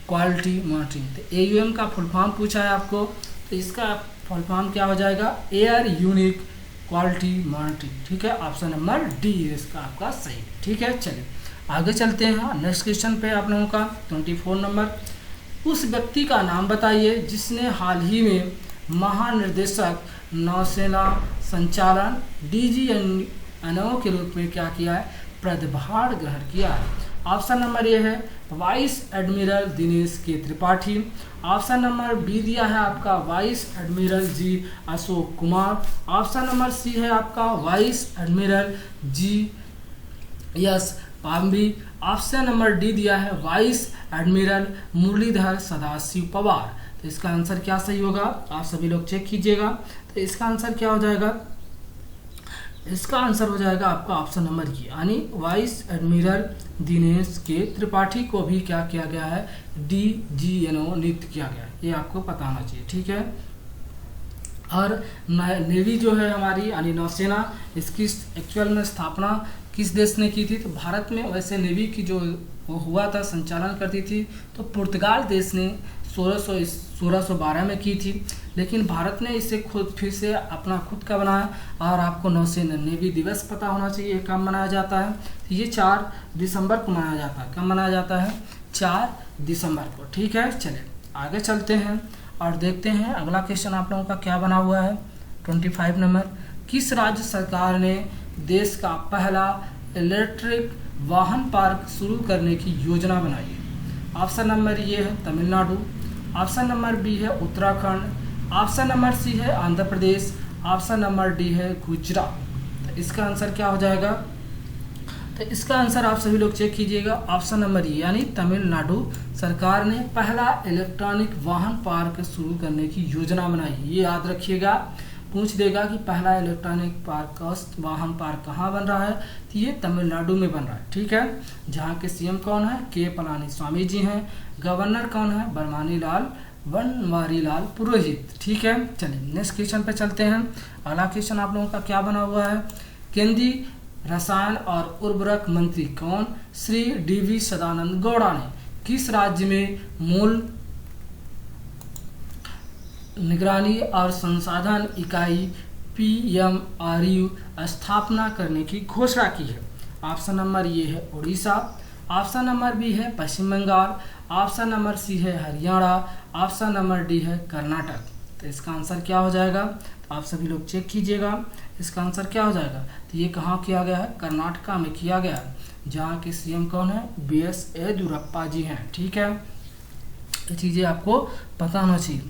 क्वालिटी मॉनिटरिंग। तो AUM का फुल फॉर्म पूछा है आपको, तो इसका फुल फॉर्म क्या हो जाएगा, एयर यूनिक क्वालिटी मॉनिटरिंग। ठीक है, ऑप्शन नंबर डी इसका आपका सही। ठीक है, चलिए आगे चलते हैं नेक्स्ट क्वेश्चन पे आप लोगों का 24 नंबर। उस व्यक्ति का नाम बताइए जिसने हाल ही में महानिर्देशक नौसेना संचालन DGNO के रूप में क्या किया है, पदभार ग्रहण किया है। ऑप्शन नंबर ए है वाइस एडमिरल दिनेश के त्रिपाठी, ऑप्शन नंबर बी दिया है आपका vice admiral G Ashok Kumar, option number C है आपका vice admiral GS Pambi, option number D दिया है वाइस एडमिरल मुरलीधर सदाशिव पवार। तो इसका आंसर क्या सही होगा, आप सभी लोग चेक कीजिएगा। तो इसका आंसर क्या हो जाएगा, इसका आंसर हो जाएगा आपका ऑप्शन नंबर ई, यानी वाइस एडमिरल दिनेश के त्रिपाठी को भी क्या किया गया है, DGNO नियुक्त किया गया है। ये आपको पता होना चाहिए। ठीक है, और नेवी जो है हमारी यानी नौसेना, इसकी एक्चुअल में स्थापना किस देश ने की थी, तो भारत में। वैसे नेवी की जो वो हुआ था, संचालन करती थी, तो पुर्तगाल देश ने 1612 में की थी, लेकिन भारत ने इसे खुद फिर से अपना खुद का बनाया। और आपको नौसेना नेवी दिवस पता होना चाहिए कब मनाया जाता है, तो ये 4 दिसंबर को मनाया जाता है। कब मनाया जाता है, 4 दिसंबर को। ठीक है, चलिए आगे चलते हैं और देखते हैं अगला क्वेश्चन आप लोगों का क्या बना हुआ है। 25 नंबर, किस राज्य सरकार ने देश का पहला इलेक्ट्रिक वाहन पार्क शुरू करने की योजना बनाई है? ऑप्शन नंबर ये है तमिलनाडु, ऑप्शन नंबर बी है उत्तराखंड, ऑप्शन नंबर सी है Andhra Pradesh, option number D है गुजरात। तो इसका आंसर क्या हो जाएगा, तो इसका आंसर आप सभी लोग चेक कीजिएगा। ऑप्शन नंबर ई, यानी तमिलनाडु सरकार ने पहला इलेक्ट्रॉनिक वाहन पार्क शुरू करने की योजना बनाई। ये याद रखिएगा, पूछ देगा कि पहला इलेक्ट्रॉनिक पार्क वाहन पार्क कहाँ बन रहा है, तो ये तमिलनाडु में बन रहा है। ठीक है, जहाँ के CM कौन है, के पलानीस्वामी जी हैं, गवर्नर कौन है, बनवारी लाल पुरोहित। ठीक है, चलिए नेक्स्ट क्वेश्चन पे चलते हैं। अगला क्वेश्चन आप लोगों का क्या बना हुआ है, केंद्रीय रसायन और उर्वरक मंत्री कौन? श्री DV सदानंद गौड़ा ने किस राज्य में मूल निगरानी और संसाधन इकाई PMRU स्थापना करने की घोषणा की है? ऑप्शन नंबर ये है उड़ीसा, ऑप्शन नंबर बी है पश्चिम बंगाल, ऑप्शन नंबर सी है हरियाणा, ऑप्शन नंबर डी है कर्नाटक। तो इसका आंसर क्या हो जाएगा? तो आप सभी लोग चेक कीजिएगा, इसका आंसर क्या हो जाएगा? तो ये कहाँ किया गया है? कर्नाटका में किया गया है, जहाँ के CM कौन है? BS येदियुरप्पा जी हैं। ठीक है, ये चीज़ें आपको पता होना चाहिए।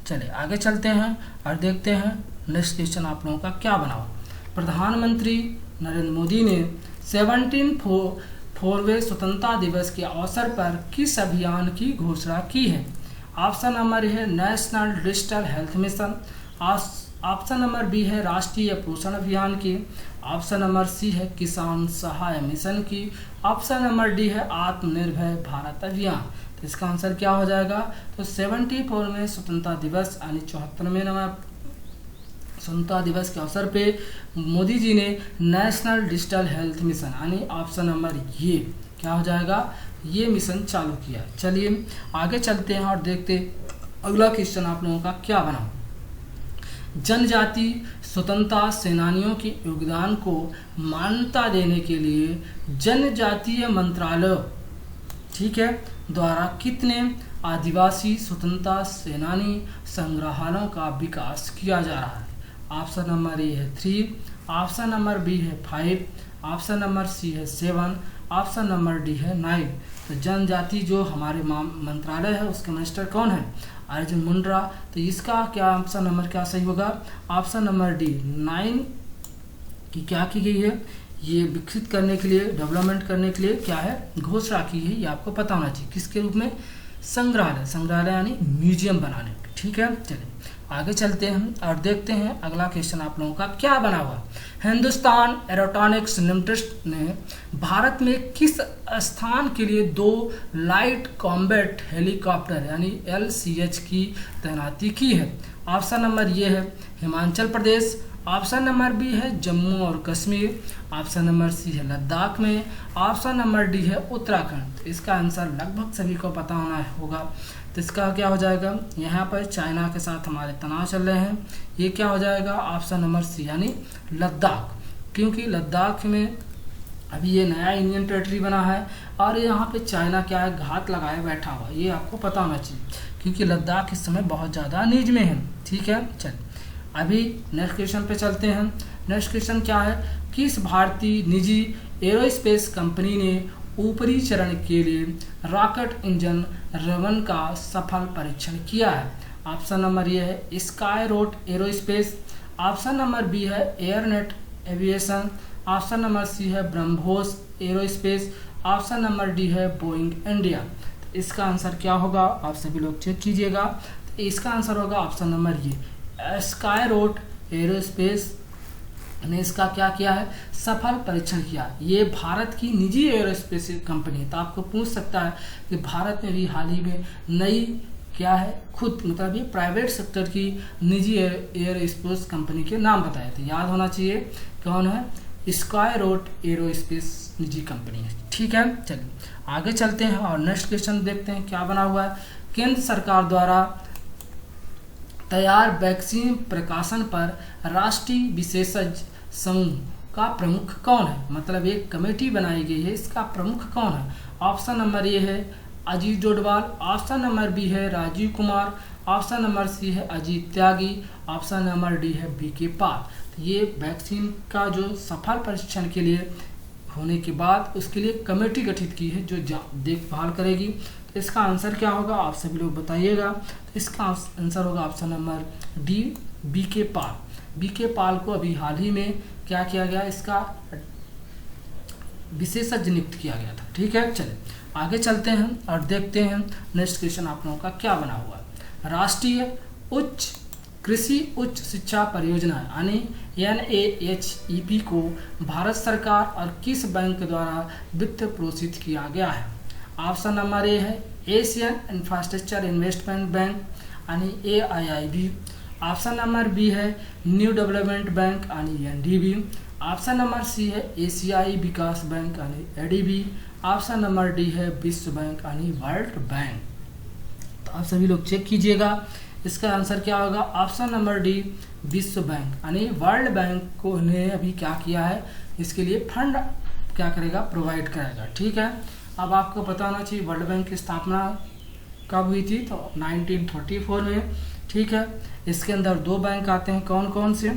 चलिए आगे चलते हैं और देखते हैं नेक्स्ट क्वेश्चन आप लोगों का क्या बना हुआ। प्रधानमंत्री नरेंद्र मोदी ने 74वें स्वतंत्रता दिवस के अवसर पर किस अभियान की घोषणा की है? ऑप्शन नंबर है national digital health mission, option number B है राष्ट्रीय पोषण अभियान की, ऑप्शन नंबर सी है किसान सहाय मिशन की, ऑप्शन नंबर डी है आत्मनिर्भर भारत अभियान। तो इसका आंसर क्या हो जाएगा? तो 74वें स्वतंत्रता दिवस यानी 74वें स्वतंत्रता दिवस के अवसर पे मोदी जी ने नेशनल डिजिटल हेल्थ मिशन यानी ऑप्शन नंबर ये क्या हो जाएगा? ये मिशन चालू किया। चलिए आगे चलते हैं और देखते अगला क्वेश्चन आप लोगों का क्या बना। जनजाति स्वतंत्रता सेनानियों के योगदान को मान्यता देने के लिए जनजातीय मंत्रालय, ठीक है, द्वारा कितने आदिवासी स्वतंत्रता सेनानी संग्रहालयों का विकास किया जा रहा है? ऑप्शन नंबर ए है 3, ऑप्शन नंबर बी है 5, ऑप्शन नंबर सी है 7, ऑप्शन नंबर डी है 9। तो जनजाति जो हमारे मंत्रालय है उसके मिनिस्टर कौन है? अर्जुन मुंडा। तो इसका क्या ऑप्शन नंबर क्या सही होगा? ऑप्शन नंबर डी 9 की क्या की गई है? ये विकसित करने के लिए, डेवलपमेंट करने के लिए क्या है? घोषणा की है। ये आपको पता होना चाहिए। किसके रूप में? संग्रहालय, संग्रहालय यानी म्यूजियम बनाने। ठीक है, चलिए आगे चलते हैं और देखते हैं अगला क्वेश्चन आप लोगों का क्या बना हुआ। हिंदुस्तान एरोनॉटिक्स लिमिटेड ने भारत में किस स्थान के लिए 2 लाइट कॉम्बैट हेलीकॉप्टर यानी LCH की तैनाती की है? ऑप्शन नंबर ये है Himachal Pradesh, option number B है जम्मू और कश्मीर, ऑप्शन नंबर सी है लद्दाख में, ऑप्शन नंबर डी है उत्तराखंड। तो इसका आंसर लगभग सभी को पता होना होगा। तो इसका क्या हो जाएगा? यहाँ पर चाइना के साथ हमारे तनाव चल रहे हैं, ये क्या हो जाएगा? ऑप्शन नंबर सी यानी लद्दाख, क्योंकि लद्दाख में अभी ये नया यूनियन टेरिटरी बना है और यहाँ पे चाइना क्या है? घात लगाए बैठा हुआ। ये आपको पता होना चाहिए, क्योंकि लद्दाख इस समय बहुत ज़्यादा नीच में है। ठीक है, चलिए अभी नेक्स्ट क्वेश्चन पे चलते हैं। नेक्स्ट क्वेश्चन क्या है? किस भारतीय निजी एरोस्पेस कंपनी ने ऊपरी चरण के लिए रॉकेट इंजन रवन का सफल परीक्षण किया है? ऑप्शन नंबर ये है Skyroot aerospace, option number B है Airnet aviation, option number C है BrahMos aerospace, option number D है बोइंग इंडिया। तो इसका आंसर क्या होगा? आप सभी लोग चेक कीजिएगा। तो इसका आंसर होगा ऑप्शन नंबर ये स्काई रूट एरोस्पेस ने इसका क्या किया है? सफल परीक्षण किया। ये भारत की निजी एरोस्पेस कंपनी। तो आपको पूछ सकता है कि भारत में भी हाल ही में नई क्या है, खुद मतलब ये प्राइवेट सेक्टर की निजी एरोस्पेस कंपनी के नाम बताए थे। याद होना चाहिए कौन है? स्काई रूट एरोस्पेस निजी कंपनी है। ठीक है, चलिए आगे चलते हैं और नेक्स्ट क्वेश्चन देखते हैं क्या बना हुआ है। केंद्र सरकार द्वारा तैयार वैक्सीन प्रकाशन पर राष्ट्रीय विशेषज्ञ समूह का प्रमुख कौन है? मतलब एक कमेटी बनाई गई है, इसका प्रमुख कौन है? ऑप्शन नंबर ए है Ajit Doval, option number B है Rajiv Kumar, option number C है Ajit Tyagi, option number D है BK पाल। तो ये वैक्सीन का जो सफल परीक्षण के लिए होने के बाद उसके लिए कमेटी गठित की है जो देखभाल करेगी। तो इसका आंसर क्या होगा? आप सभी लोग बताइएगा। तो इसका आंसर होगा ऑप्शन नंबर डी BK पाल। BK पाल को अभी हाल ही में क्या किया गया? इसका विशेषज्ञ नियुक्त किया गया था। ठीक है, चलिए आगे चलते हैं और देखते हैं नेक्स्ट क्वेश्चन आप लोगों का क्या बना हुआ है। राष्ट्रीय उच्च कृषि उच्च शिक्षा परियोजना यानी NAHEP को भारत सरकार और किस बैंक द्वारा वित्त प्रोत्साहित किया गया है? ऑप्शन नंबर ए है एशियन इंफ्रास्ट्रक्चर इन्वेस्टमेंट बैंक यानी AIIB, ऑप्शन नंबर बी है न्यू डेवलपमेंट बैंक यानी NDB, ऑप्शन नंबर सी है एशियाई विकास बैंक यानी एडीबी। ऑप्शन नंबर डी है विश्व बैंक यानी वर्ल्ड बैंक। तो आप सभी लोग चेक कीजिएगा, इसका आंसर क्या होगा? ऑप्शन नंबर डी विश्व बैंक यानी वर्ल्ड बैंक को ने अभी क्या किया है, इसके लिए फंड क्या करेगा, प्रोवाइड करेगा। ठीक है, अब आपको पता होना चाहिए वर्ल्ड बैंक की स्थापना कब हुई थी, तो 1934 में। ठीक है, इसके अंदर दो बैंक आते हैं, कौन कौन से?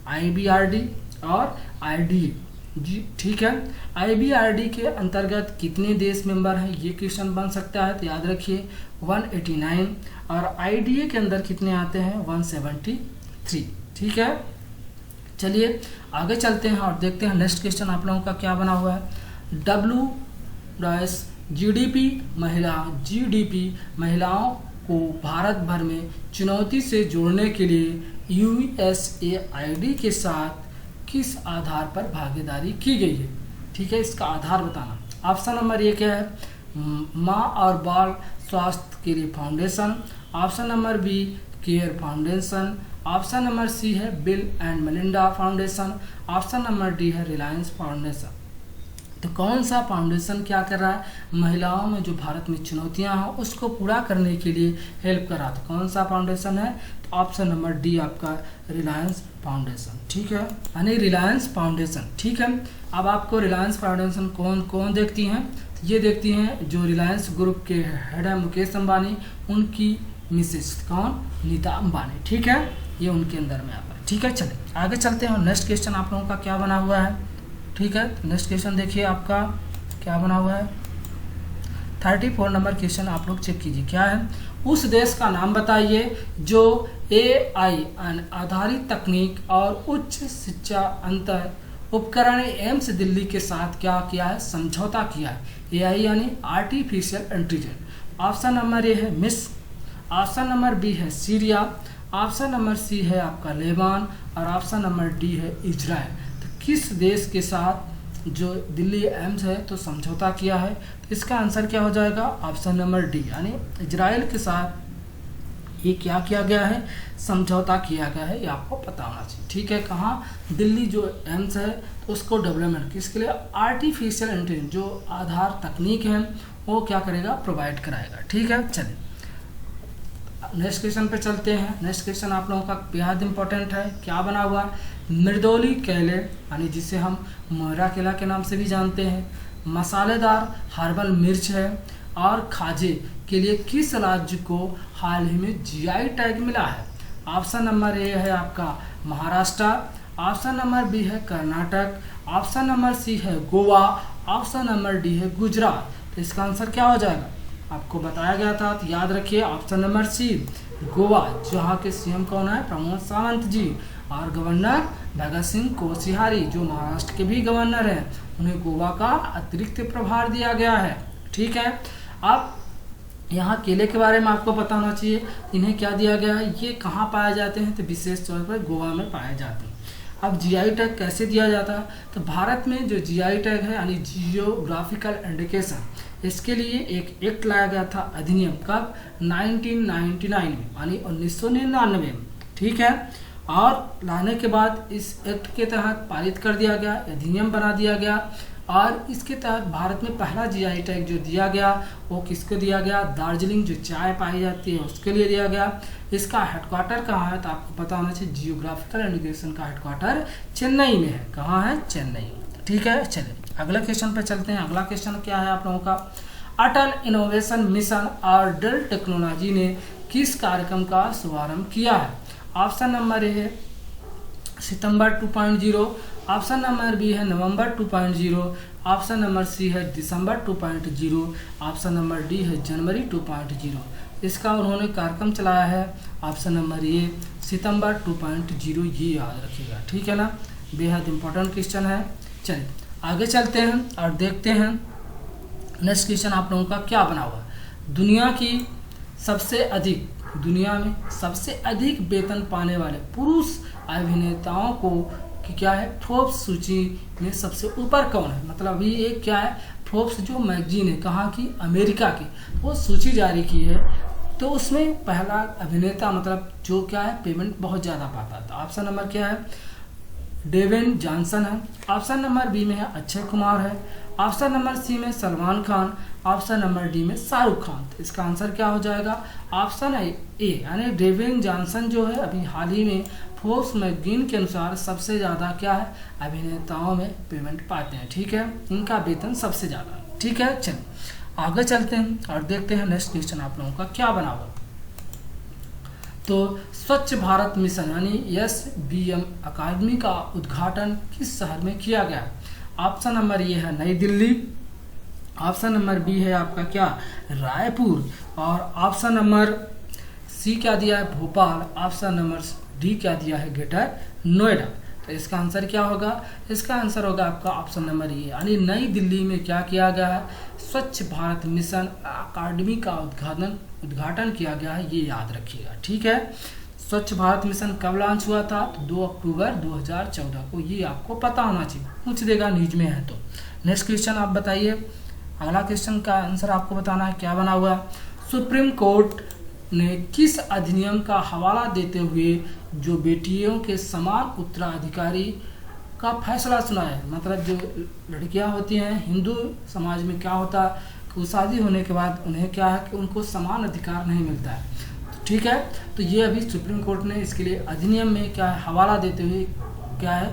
IBRD और IDA जी। ठीक है, IBRD के अंतर्गत कितने देश मेंबर हैं, ये क्वेश्चन बन सकता है, तो याद रखिए 189। और IDA के अंदर कितने आते हैं? 173। ठीक है, चलिए आगे चलते हैं और देखते हैं नेक्स्ट क्वेश्चन आप लोगों का क्या बना हुआ है। GDP महिलाओं को भारत भर में चुनौती से जोड़ने के लिए USAID के साथ किस आधार पर भागीदारी की गई है? ठीक है, इसका आधार बताना। ऑप्शन नंबर ए क्या है? माँ और बाल स्वास्थ्य के लिए foundation. Option number B care foundation. Option number C है Bill and Melinda foundation. Option number D है रिलायंस फाउंडेशन। तो कौन सा फाउंडेशन क्या कर रहा है? महिलाओं में जो भारत में चुनौतियां हैं उसको पूरा करने के लिए हेल्प कर रहा था। कौन सा फाउंडेशन है? तो ऑप्शन नंबर डी आपका रिलायंस फाउंडेशन। ठीक है, यानी रिलायंस फाउंडेशन। ठीक है, अब आपको रिलायंस फाउंडेशन कौन कौन देखती हैं? तो ये देखती हैं जो रिलायंस ग्रुप के हेड है मुकेश अंबानी, उनकी मिसेस कौन? नीता अंबानी। ठीक है, ये उनके अंदर में आता है। ठीक है, चलिए आगे चलते हैं और नेक्स्ट क्वेश्चन आप लोगों का क्या बना हुआ है। ठीक है, तो नेक्स्ट क्वेश्चन देखिए आपका क्या बना हुआ है। 34 नंबर क्वेश्चन आप लोग चेक कीजिए क्या है। उस देश का नाम बताइए जो AI आधारित तकनीक और उच्च शिक्षा अंतर उपकरण एम्स दिल्ली के साथ क्या किया है? समझौता किया है। AI यानी artificial intelligence. Option number A है मिस्र। ऑप्शन नंबर बी है सीरिया। ऑप्शन नंबर सी है आपका लेबान और ऑप्शन नंबर डी है इजराइल। किस देश के साथ जो दिल्ली एम्स है तो समझौता किया है? तो इसका आंसर क्या हो जाएगा? ऑप्शन नंबर डी यानी इजराइल के साथ ये क्या किया गया है? समझौता किया गया है, ये आपको पता होना चाहिए। ठीक है, कहाँ? दिल्ली जो एम्स है तो उसको डेवलपमेंट किसके लिए? आर्टिफिशियल इंटेलिजेंस जो आधार तकनीक है वो क्या करेगा? प्रोवाइड कराएगा। ठीक है, चलिए नेक्स्ट क्वेश्चन पे चलते हैं। नेक्स्ट क्वेश्चन आप लोगों का बेहद इंपॉर्टेंट है। क्या बना हुआ? मृदोली केले यानी जिसे हम मोहरा केला के नाम से भी जानते हैं, मसालेदार हर्बल मिर्च है और खाजे के लिए किस राज्य को हाल ही में GI टैग मिला है? ऑप्शन नंबर ए है आपका महाराष्ट्र। ऑप्शन नंबर बी है कर्नाटक। ऑप्शन नंबर सी है गोवा। ऑप्शन नंबर डी है गुजरात। तो इसका आंसर क्या हो जाएगा? आपको बताया गया था, तो याद रखिए ऑप्शन नंबर सी गोवा, जहाँ के CM कौन है? प्रमोद सावंत जी। और गवर्नर भगत सिंह कोश्यारी जो महाराष्ट्र के भी गवर्नर हैं, उन्हें गोवा का अतिरिक्त प्रभार दिया गया है। ठीक है, अब यहाँ केले के बारे में आपको पता होना चाहिए, इन्हें क्या दिया गया है? ये कहाँ पाए जाते हैं? तो विशेष तौर पर गोवा में पाए जाते हैं। अब GI टैग कैसे दिया जाता है? तो भारत में जो GI टैग है यानी जियोग्राफिकल इंडिकेशन, इसके लिए एक एक्ट लाया गया था, अधिनियम। कब? 1999 में यानी 1999 में। ठीक है, और लाने के बाद इस एक्ट के तहत पारित कर दिया गया, अधिनियम बना दिया गया और इसके तहत भारत में पहला GI टैग जो दिया गया वो किसको दिया गया? दार्जिलिंग जो चाय पाई जाती है उसके लिए दिया गया। इसका हेडक्वार्टर कहाँ है? तो आपको पता होना चाहिए जियोग्राफिकल इंडिकेशन का हेडक्वार्टर चेन्नई में है। कहाँ है? चेन्नई। ठीक है, चलिए अगला क्वेश्चन पे चलते हैं। अगला क्वेश्चन क्या है आप लोगों का? अटल इनोवेशन मिशन और डेल टेक्नोलॉजी ने किस कार्यक्रम का शुभारंभ किया है? ऑप्शन नंबर ए है सितंबर 2.0। ऑप्शन नंबर बी है नवंबर 2.0। ऑप्शन नंबर सी है दिसंबर 2.0। ऑप्शन नंबर डी है जनवरी 2.0। इसका उन्होंने कार्यक्रम चलाया है ऑप्शन नंबर ए सितंबर 2.0। ये याद रखिएगा। ठीक है ना, बेहद इंपॉर्टेंट क्वेश्चन है। चलिए आगे चलते हैं और देखते हैं नेक्स्ट क्वेश्चन आप लोगों का क्या बना हुआ है। दुनिया में सबसे अधिक वेतन पाने वाले पुरुष अभिनेताओं को कि क्या है? फोर्ब्स सूची में सबसे ऊपर कौन है? मतलब अभी एक क्या है? फोर्ब्स जो मैगजीन है, कहाँ की? अमेरिका की, वो सूची जारी की है। तो उसमें पहला अभिनेता मतलब जो क्या है पेमेंट बहुत ज़्यादा पाता था। ऑप्शन नंबर क्या है? डेवेन जॉनसन है। ऑप्शन नंबर बी में है अक्षय कुमार है। ऑप्शन नंबर सी में Salman Khan. Option number D में शाहरुख खान। तो इसका आंसर क्या हो जाएगा? ऑप्शन है ए, यानी डेवेन जॉनसन जो है अभी हाल ही में फोर्ब्स मैगजीन के अनुसार सबसे ज़्यादा क्या है, अभिनेताओं में पेमेंट पाते हैं। ठीक है, इनका वेतन सबसे ज़्यादा है। ठीक है, चलिए आगे चलते हैं और देखते हैं नेक्स्ट क्वेश्चन आप लोगों का क्या बना हुआ। तो स्वच्छ भारत मिशन यानी SBM अकादमी का उद्घाटन किस शहर में किया गया? ऑप्शन नंबर ए है नई दिल्ली। ऑप्शन नंबर बी है आपका क्या, रायपुर। और ऑप्शन नंबर सी क्या दिया है, भोपाल। ऑप्शन नंबर डी क्या दिया है, ग्रेटर नोएडा। तो इसका आंसर क्या होगा? इसका आंसर होगा आपका ऑप्शन नंबर ए, यानी नई दिल्ली में क्या किया गया है, स्वच्छ भारत मिशन अकादमी का उद्घाटन किया गया है, ये याद रखिएगा। ठीक है, स्वच्छ भारत मिशन कब लॉन्च हुआ था? तो 2 अक्टूबर 2014 को, ये आपको पता होना चाहिए, पूछ देगा न्यूज में है तो। नेक्स्ट क्वेश्चन आप बताइए, अगला क्वेश्चन का आंसर आपको बताना है क्या बना हुआ। सुप्रीम कोर्ट ने किस अधिनियम का हवाला देते हुए जो बेटियों के समान उत्तराधिकारी का फैसला सुना है? मतलब जो लड़कियां होती हैं हिंदू समाज में क्या होता है कि शादी होने के बाद उन्हें क्या है कि उनको समान अधिकार नहीं मिलता है। ठीक है, तो ये अभी सुप्रीम कोर्ट ने इसके लिए अधिनियम में क्या है, हवाला देते हुए क्या है,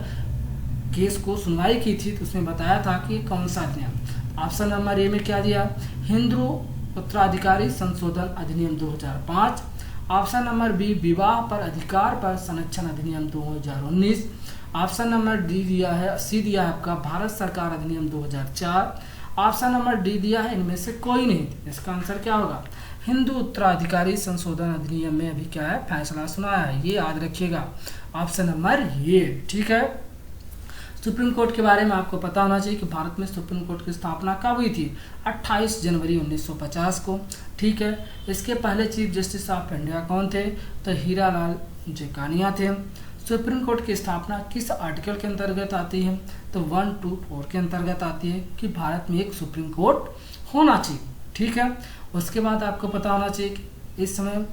केस को सुनवाई की थी। तो उसमें बताया था कि कौन सा अधिनियम। ऑप्शन नंबर ए में क्या दिया, हिंदू उत्तराधिकारी संशोधन अधिनियम 2005। ऑप्शन नंबर बी, विवाह पर अधिकार पर संरक्षण अधिनियम 2019। ऑप्शन नंबर डी दिया है, सी दिया है आपका भारत सरकार अधिनियम 2004। ऑप्शन नंबर डी दिया है इनमें से कोई नहीं। इसका आंसर क्या होगा, हिंदू उत्तराधिकारी संशोधन अधिनियम में अभी क्या है, फैसला सुनाया है, ये याद रखिएगा, ऑप्शन नंबर ये। ठीक है, सुप्रीम कोर्ट के बारे में आपको पता होना चाहिए कि भारत में सुप्रीम कोर्ट की स्थापना कब हुई थी? 28 जनवरी 1950 को। ठीक है, इसके पहले चीफ जस्टिस ऑफ इंडिया कौन थे? तो हीरालाल जेकानिया थे। सुप्रीम कोर्ट की स्थापना किस आर्टिकल के अंतर्गत आती है? तो 124 के अंतर्गत आती है कि भारत में एक सुप्रीम कोर्ट होना चाहिए। ठीक है, उसके बाद आपको पता होना चाहिए कि इस समय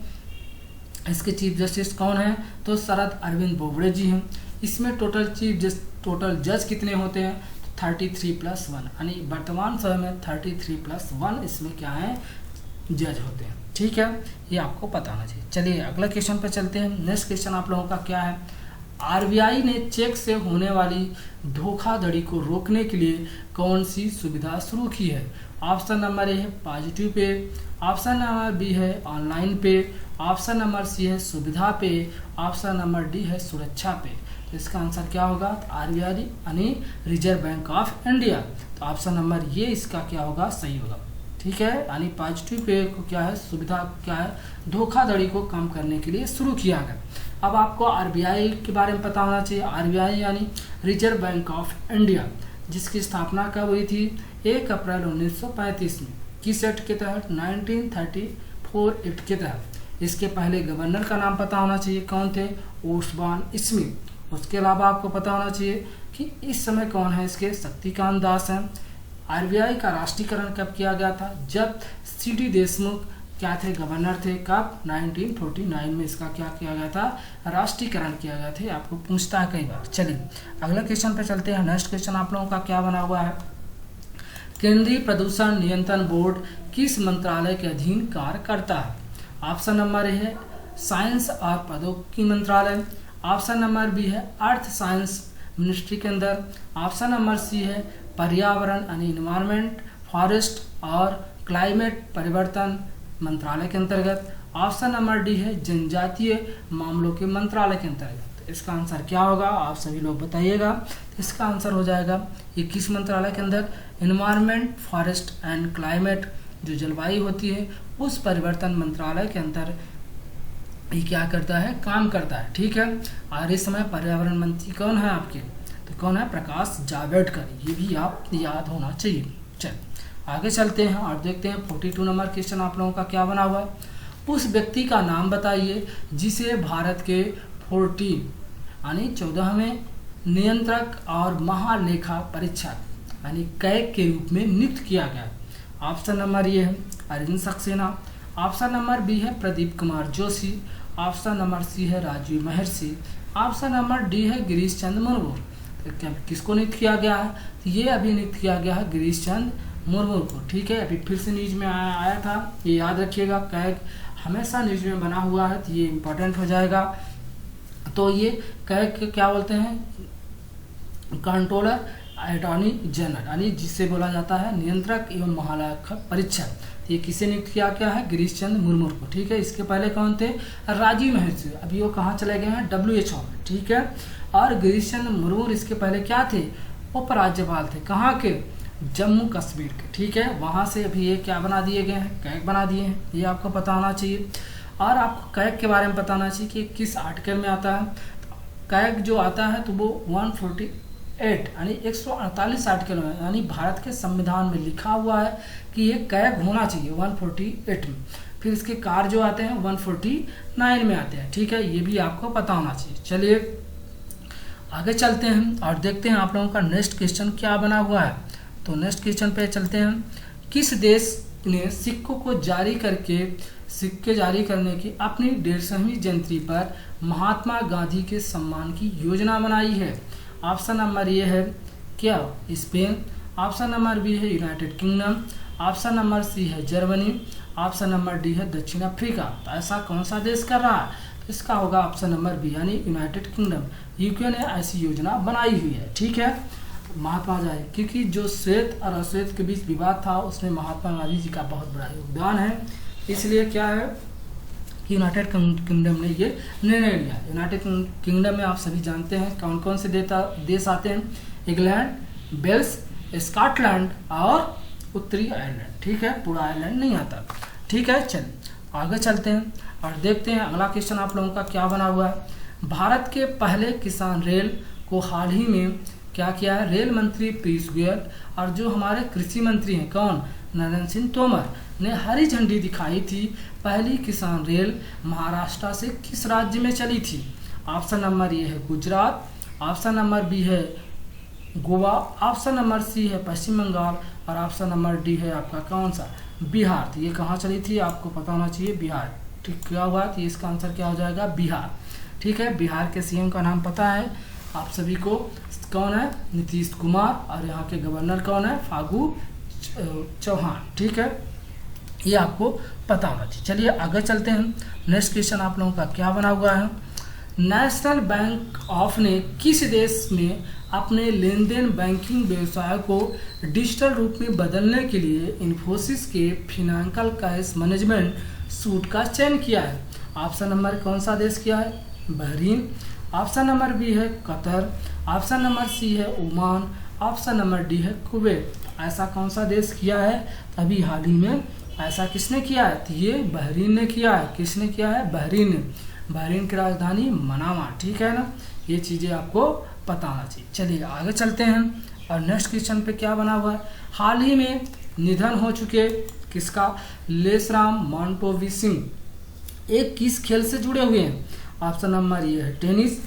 इसके चीफ जस्टिस कौन है? तो शरद अरविंद बोबड़े जी हैं। इसमें टोटल जज कितने होते हैं? 33+1, यानी वर्तमान समय में 33+1 इसमें क्या है, जज होते हैं। ठीक है, ये आपको पता होना चाहिए। चलिए अगला क्वेश्चन पर चलते हैं। नेक्स्ट क्वेश्चन आप लोगों का क्या है, RBI ने चेक से होने वाली धोखाधड़ी को रोकने के लिए कौन सी सुविधा शुरू की है? ऑप्शन नंबर ए है positive pay. Option number B है ऑनलाइन पे। ऑप्शन नंबर सी है सुविधा पे। ऑप्शन नंबर डी है सुरक्षा पे। तो इसका आंसर क्या होगा, RBI यानी रिजर्व बैंक ऑफ इंडिया। तो ऑप्शन नंबर ये इसका क्या होगा, सही होगा। ठीक है, यानी पॉजिटिव पे को क्या है, सुविधा क्या है, धोखाधड़ी को कम करने के लिए शुरू किया गया। अब आपको RBI के बारे में पता होना चाहिए। RBI यानी रिजर्व बैंक ऑफ इंडिया, जिसकी स्थापना कब हुई थी? 1 अप्रैल 1935 में। किस एक्ट के तहत? 1934 एक्ट के तहत। इसके पहले गवर्नर का नाम पता होना चाहिए, कौन थे? ओस्मान स्मिथ। उसके अलावा आपको पता होना चाहिए कि इस समय कौन है इसके, शक्तिकांत दास हैं। RBI का राष्ट्रीयकरण कब किया गया था? जब CD देशमुख क्या थे, गवर्नर थे। कब? 1949 में इसका क्या किया गया था, राष्ट्रीयकरण किया गया था। आपको पूछता है कई बार। चलिए अगला क्वेश्चन पे चलते हैं। नेक्स्ट क्वेश्चन आप लोगों का क्या बना हुआ है, केंद्रीय प्रदूषण नियंत्रण बोर्ड किस मंत्रालय के अधीन कार्य करता है? ऑप्शन नंबर ए है साइंस और प्रौद्योगिकी मंत्रालय। ऑप्शन नंबर बी है अर्थ साइंस मिनिस्ट्री के अंदर। ऑप्शन नंबर सी है पर्यावरण यानी इन्वायरमेंट, फॉरेस्ट और क्लाइमेट परिवर्तन मंत्रालय के अंतर्गत। ऑप्शन नंबर डी है जनजातीय मामलों के मंत्रालय के अंतर्गत। इसका आंसर क्या होगा, आप सभी लोग बताइएगा। इसका आंसर हो जाएगा ये किस मंत्रालय के अंदर, इन्वायरमेंट, फॉरेस्ट एंड क्लाइमेट, जो जलवायु होती है उस परिवर्तन मंत्रालय के अंदर ये क्या करता है, काम करता है। ठीक है, और इस समय पर्यावरण मंत्री कौन है आपके, तो कौन है, प्रकाश जावड़ेकर। ये भी आप याद होना चाहिए। चल आगे चलते हैं और देखते हैं 42 नंबर क्वेश्चन आप लोगों का क्या बना हुआ है। उस व्यक्ति का नाम बताइए जिसे भारत के 40 यानी 14वें नियंत्रक और महालेखा परीक्षक यानी कैग के रूप में नियुक्त किया गया। ऑप्शन नंबर ये है Arvind Saxena. Option number B है Pradeep Kumar Joshi. Option number C है राजीव महर्षि। ऑप्शन नंबर डी है गिरीश चंद्र मुर्मू। तो किसको नियुक्त किया गया है? तो ये अभी नियुक्त किया गया है गिरीश चंद्र मुर्मू को। ठीक है, अभी फिर से न्यूज में आया था, ये याद रखिएगा। कैग हमेशा न्यूज में बना हुआ है, तो ये इम्पोर्टेंट हो जाएगा। तो ये कैग क्या बोलते हैं? कंट्रोलर अटॉर्नी जनरल, यानी जिससे बोला जाता है नियंत्रक एवं महालेखा परीक्षक। ये किसे नियुक्त किया गया है? गिरीश चंद्र मुर्मू को। ठीक है, इसके पहले कौन थे? राजीव महर्षि। अभी वो कहाँ चले गए हैं? WHO में। ठीक है, और गिरीश चंद्र मुर्मू इसके पहले क्या थे? उपराज्यपाल थे। कहाँ के? जम्मू कश्मीर के। ठीक है, वहाँ से अभी ये क्या बना दिए गए हैं? कैग बना दिए हैं। ये आपको पता होना चाहिए। और आपको कैग के बारे में बताना चाहिए कि किस आर्टिकल में आता है। कैग जो आता है तो वो 148 यानी 148 आर्टिकल में, यानी भारत के संविधान में लिखा हुआ है कि ये कैग होना चाहिए 148 में। फिर इसके कार्य जो आते हैं 149 में आते हैं। ठीक है, ये भी आपको पता होना चाहिए। चलिए आगे चलते हैं और देखते हैं आप लोगों का नेक्स्ट क्वेश्चन क्या बना हुआ है। तो नेक्स्ट क्वेश्चन पे चलते हैं। किस देश ने सिक्के जारी करने की अपनी 150वीं जयंती पर महात्मा गांधी के सम्मान की योजना बनाई है? ऑप्शन नंबर ए है क्या? स्पेन। ऑप्शन नंबर बी है United Kingdom. Option number C है जर्मनी। ऑप्शन नंबर डी है दक्षिण अफ्रीका। तो ऐसा कौन सा देश कर रहा है? तो इसका होगा ऑप्शन नंबर बी यानी यूनाइटेड किंगडम। यूके ने ऐसी योजना बनाई हुई है। ठीक है, महात्मा गांधी, क्योंकि जो श्वेत और अश्वेत के बीच विवाद था उसमें महात्मा गांधी जी का बहुत बड़ा योगदान है। इसलिए क्या है कि यूनाइटेड किंगडम ने ये निर्णय लिया। यूनाइटेड किंगडम में आप सभी जानते हैं कौन कौन से देश आते हैं? इंग्लैंड, वेल्स, स्कॉटलैंड और उत्तरी आयरलैंड। ठीक है, पूरा आयरलैंड नहीं आता। ठीक है, चलिए आगे चलते हैं और देखते हैं अगला क्वेश्चन आप लोगों का क्या बना हुआ है। भारत के पहले किसान रेल को हाल ही में क्या किया है? रेल मंत्री पीयूष गोयल और जो हमारे कृषि मंत्री हैं कौन? नरेंद्र सिंह तोमर ने हरी झंडी दिखाई थी। पहली किसान रेल महाराष्ट्र से किस राज्य में चली थी? ऑप्शन नंबर ए है गुजरात। ऑप्शन नंबर बी है गोवा। ऑप्शन नंबर सी है पश्चिम बंगाल और ऑप्शन नंबर डी है आपका कौन सा? बिहार। तो ये कहाँ चली थी? आपको पता होना चाहिए, बिहार। ठीक, क्या हुआ? तो इसका आंसर क्या हो जाएगा? बिहार। ठीक है, बिहार के सीएम का नाम पता है आप सभी को, कौन है? नीतीश कुमार। और यहाँ के गवर्नर कौन है? फागू चौहान। ठीक है, ये आपको पता होना चाहिए। चलिए आगे चलते हैं। नेक्स्ट क्वेश्चन आप लोगों का क्या बना हुआ है। नेशनल बैंक ऑफ ने किस देश में अपने लेन देन बैंकिंग व्यवसाय को डिजिटल रूप में बदलने के लिए इन्फोसिस के फिनांशियल कैश मैनेजमेंट सूट का चयन किया है? ऑप्शन नंबर कौन सा देश किया है? बहरीन। ऑप्शन नंबर बी है कतर। ऑप्शन नंबर सी है ओमान। ऑप्शन नंबर डी है कुवैत। ऐसा कौन सा देश किया है? अभी हाल ही में ऐसा किसने किया है? तो ये बहरीन ने किया है। किसने किया है? बहरीन ने। बहरीन की राजधानी मनामा। ठीक है ना, ये चीज़ें आपको पता होना चाहिए। चलिए आगे चलते हैं और नेक्स्ट क्वेश्चन पे क्या बना हुआ है। हाल ही में निधन हो चुके किसका? लेसराम मोंटेगू सिंह एक किस खेल से जुड़े हुए हैं? ऑप्शन नंबर ए है टेनिस।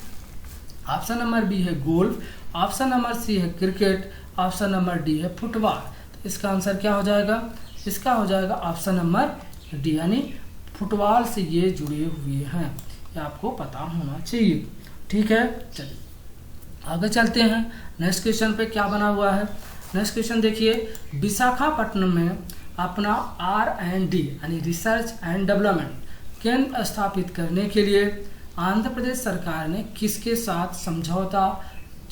ऑप्शन नंबर बी है गोल्फ। ऑप्शन नंबर सी है क्रिकेट। ऑप्शन नंबर डी है फुटबॉल। तो इसका आंसर क्या हो जाएगा? इसका हो जाएगा ऑप्शन नंबर डी यानी फुटबॉल से ये जुड़े हुए हैं। ये आपको पता होना चाहिए। ठीक है, चलिए आगे चलते हैं। नेक्स्ट क्वेश्चन पे क्या बना हुआ है। नेक्स्ट क्वेश्चन देखिए, विशाखापट्टनम में अपना R&D यानी रिसर्च एंड डेवलपमेंट केंद्र स्थापित करने के लिए आंध्र प्रदेश सरकार ने किसके साथ समझौता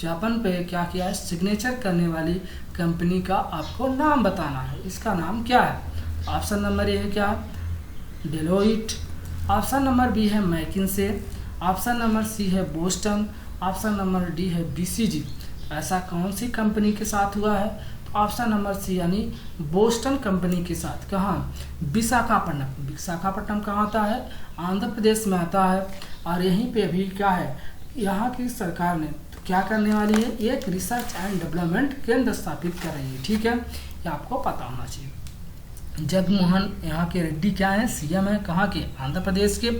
ज्ञापन पे क्या किया है? सिग्नेचर करने वाली कंपनी का आपको नाम बताना है। इसका नाम क्या है? ऑप्शन नंबर ए है क्या? डेलोइट। ऑप्शन नंबर बी है मैकिन्से। ऑप्शन नंबर सी है बोस्टन। ऑप्शन नंबर डी है BCG। ऐसा कौन सी कंपनी के साथ हुआ है? तो ऑप्शन नंबर सी यानी बोस्टन कंपनी के साथ। कहाँ? विशाखापट्टनम। विशाखापट्टनम कहाँ आता है? आंध्र प्रदेश में आता है। और यहीं पे अभी क्या है, यहाँ की सरकार ने तो क्या करने वाली है? एक रिसर्च एंड डेवलपमेंट केंद्र स्थापित कर रही है। ठीक है, ये आपको पता होना चाहिए। जगनमोहन यहाँ के रेड्डी क्या है? CM है। कहाँ के? आंध्र प्रदेश के।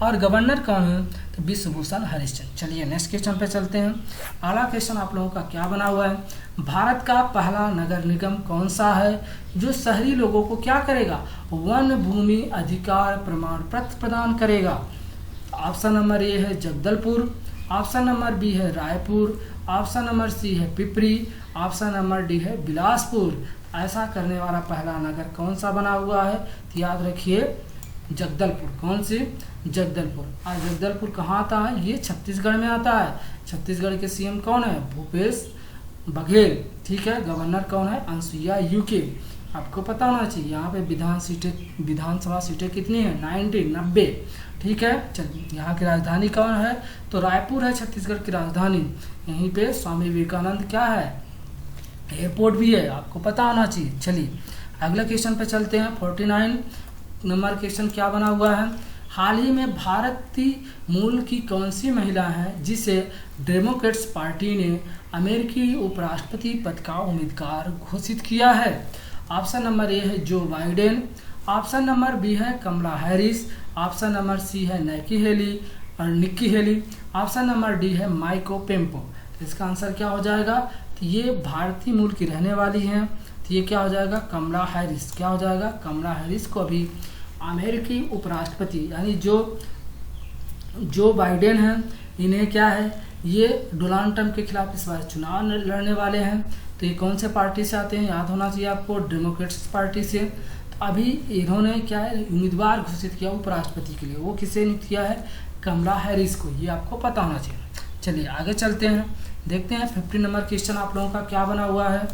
और गवर्नर कौन है? तो विश्वभूषण हरिश्चंद्र। चलिए नेक्स्ट क्वेश्चन पे चलते हैं। अगला क्वेश्चन आप लोगों का क्या बना हुआ है। भारत का पहला नगर निगम कौन सा है जो शहरी लोगों को क्या करेगा? वन भूमि अधिकार प्रमाण पत्र प्रदान करेगा? ऑप्शन नंबर ए है जगदलपुर। ऑप्शन नंबर बी है रायपुर, ऑप्शन नंबर सी है पिपरी, ऑप्शन नंबर डी है बिलासपुर। ऐसा करने वाला पहला नगर कौन सा बना हुआ है? तो याद रखिए जगदलपुर। कौन सी? जगदलपुर। आज जगदलपुर कहाँ आता है? ये छत्तीसगढ़ में आता है। छत्तीसगढ़ के सीएम कौन है? भूपेश बघेल। ठीक है। गवर्नर कौन है? अनुसुईया उइके। आपको पता होना चाहिए। यहाँ पे विधानसभा सीटें कितनी है? 90। ठीक है। चलिए, यहाँ की राजधानी कौन है? तो रायपुर है छत्तीसगढ़ की राजधानी। यहीं पे स्वामी विवेकानंद क्या है? एयरपोर्ट भी है। आपको पता होना चाहिए। चलिए अगले क्वेश्चन पे चलते हैं। 49 नंबर क्वेश्चन क्या बना हुआ है? हाल ही में भारतीय मूल की कौन सी महिला है जिसे डेमोक्रेट्स पार्टी ने अमेरिकी उपराष्ट्रपति पद का उम्मीदवार घोषित किया है? ऑप्शन नंबर ए है Joe Biden, option number B है कमला हैरिस, ऑप्शन नंबर सी है Nikki Haley, option number D है माइको पेम्पो। तो इसका आंसर क्या हो जाएगा? तो ये भारतीय मूल की रहने वाली हैं। तो ये क्या हो जाएगा? कमला हैरिस। क्या हो जाएगा? कमला हैरिस को अभी अमेरिकी उपराष्ट्रपति यानी जो बाइडेन हैं, इन्हें क्या है, ये डोनाल्ड ट्रंप के खिलाफ इस बार चुनाव लड़ने वाले हैं। तो ये कौन से पार्टी से आते हैं? याद होना चाहिए आपको, डेमोक्रेट्स पार्टी से। तो अभी इन्होंने क्या है, उम्मीदवार घोषित किया उपराष्ट्रपति के लिए। वो किसे नियुक्त किया है? कमला हैरिस को। ये आपको पता होना चाहिए। चलिए आगे चलते हैं, देखते हैं 50 नंबर क्वेश्चन आप लोगों का क्या बना हुआ है।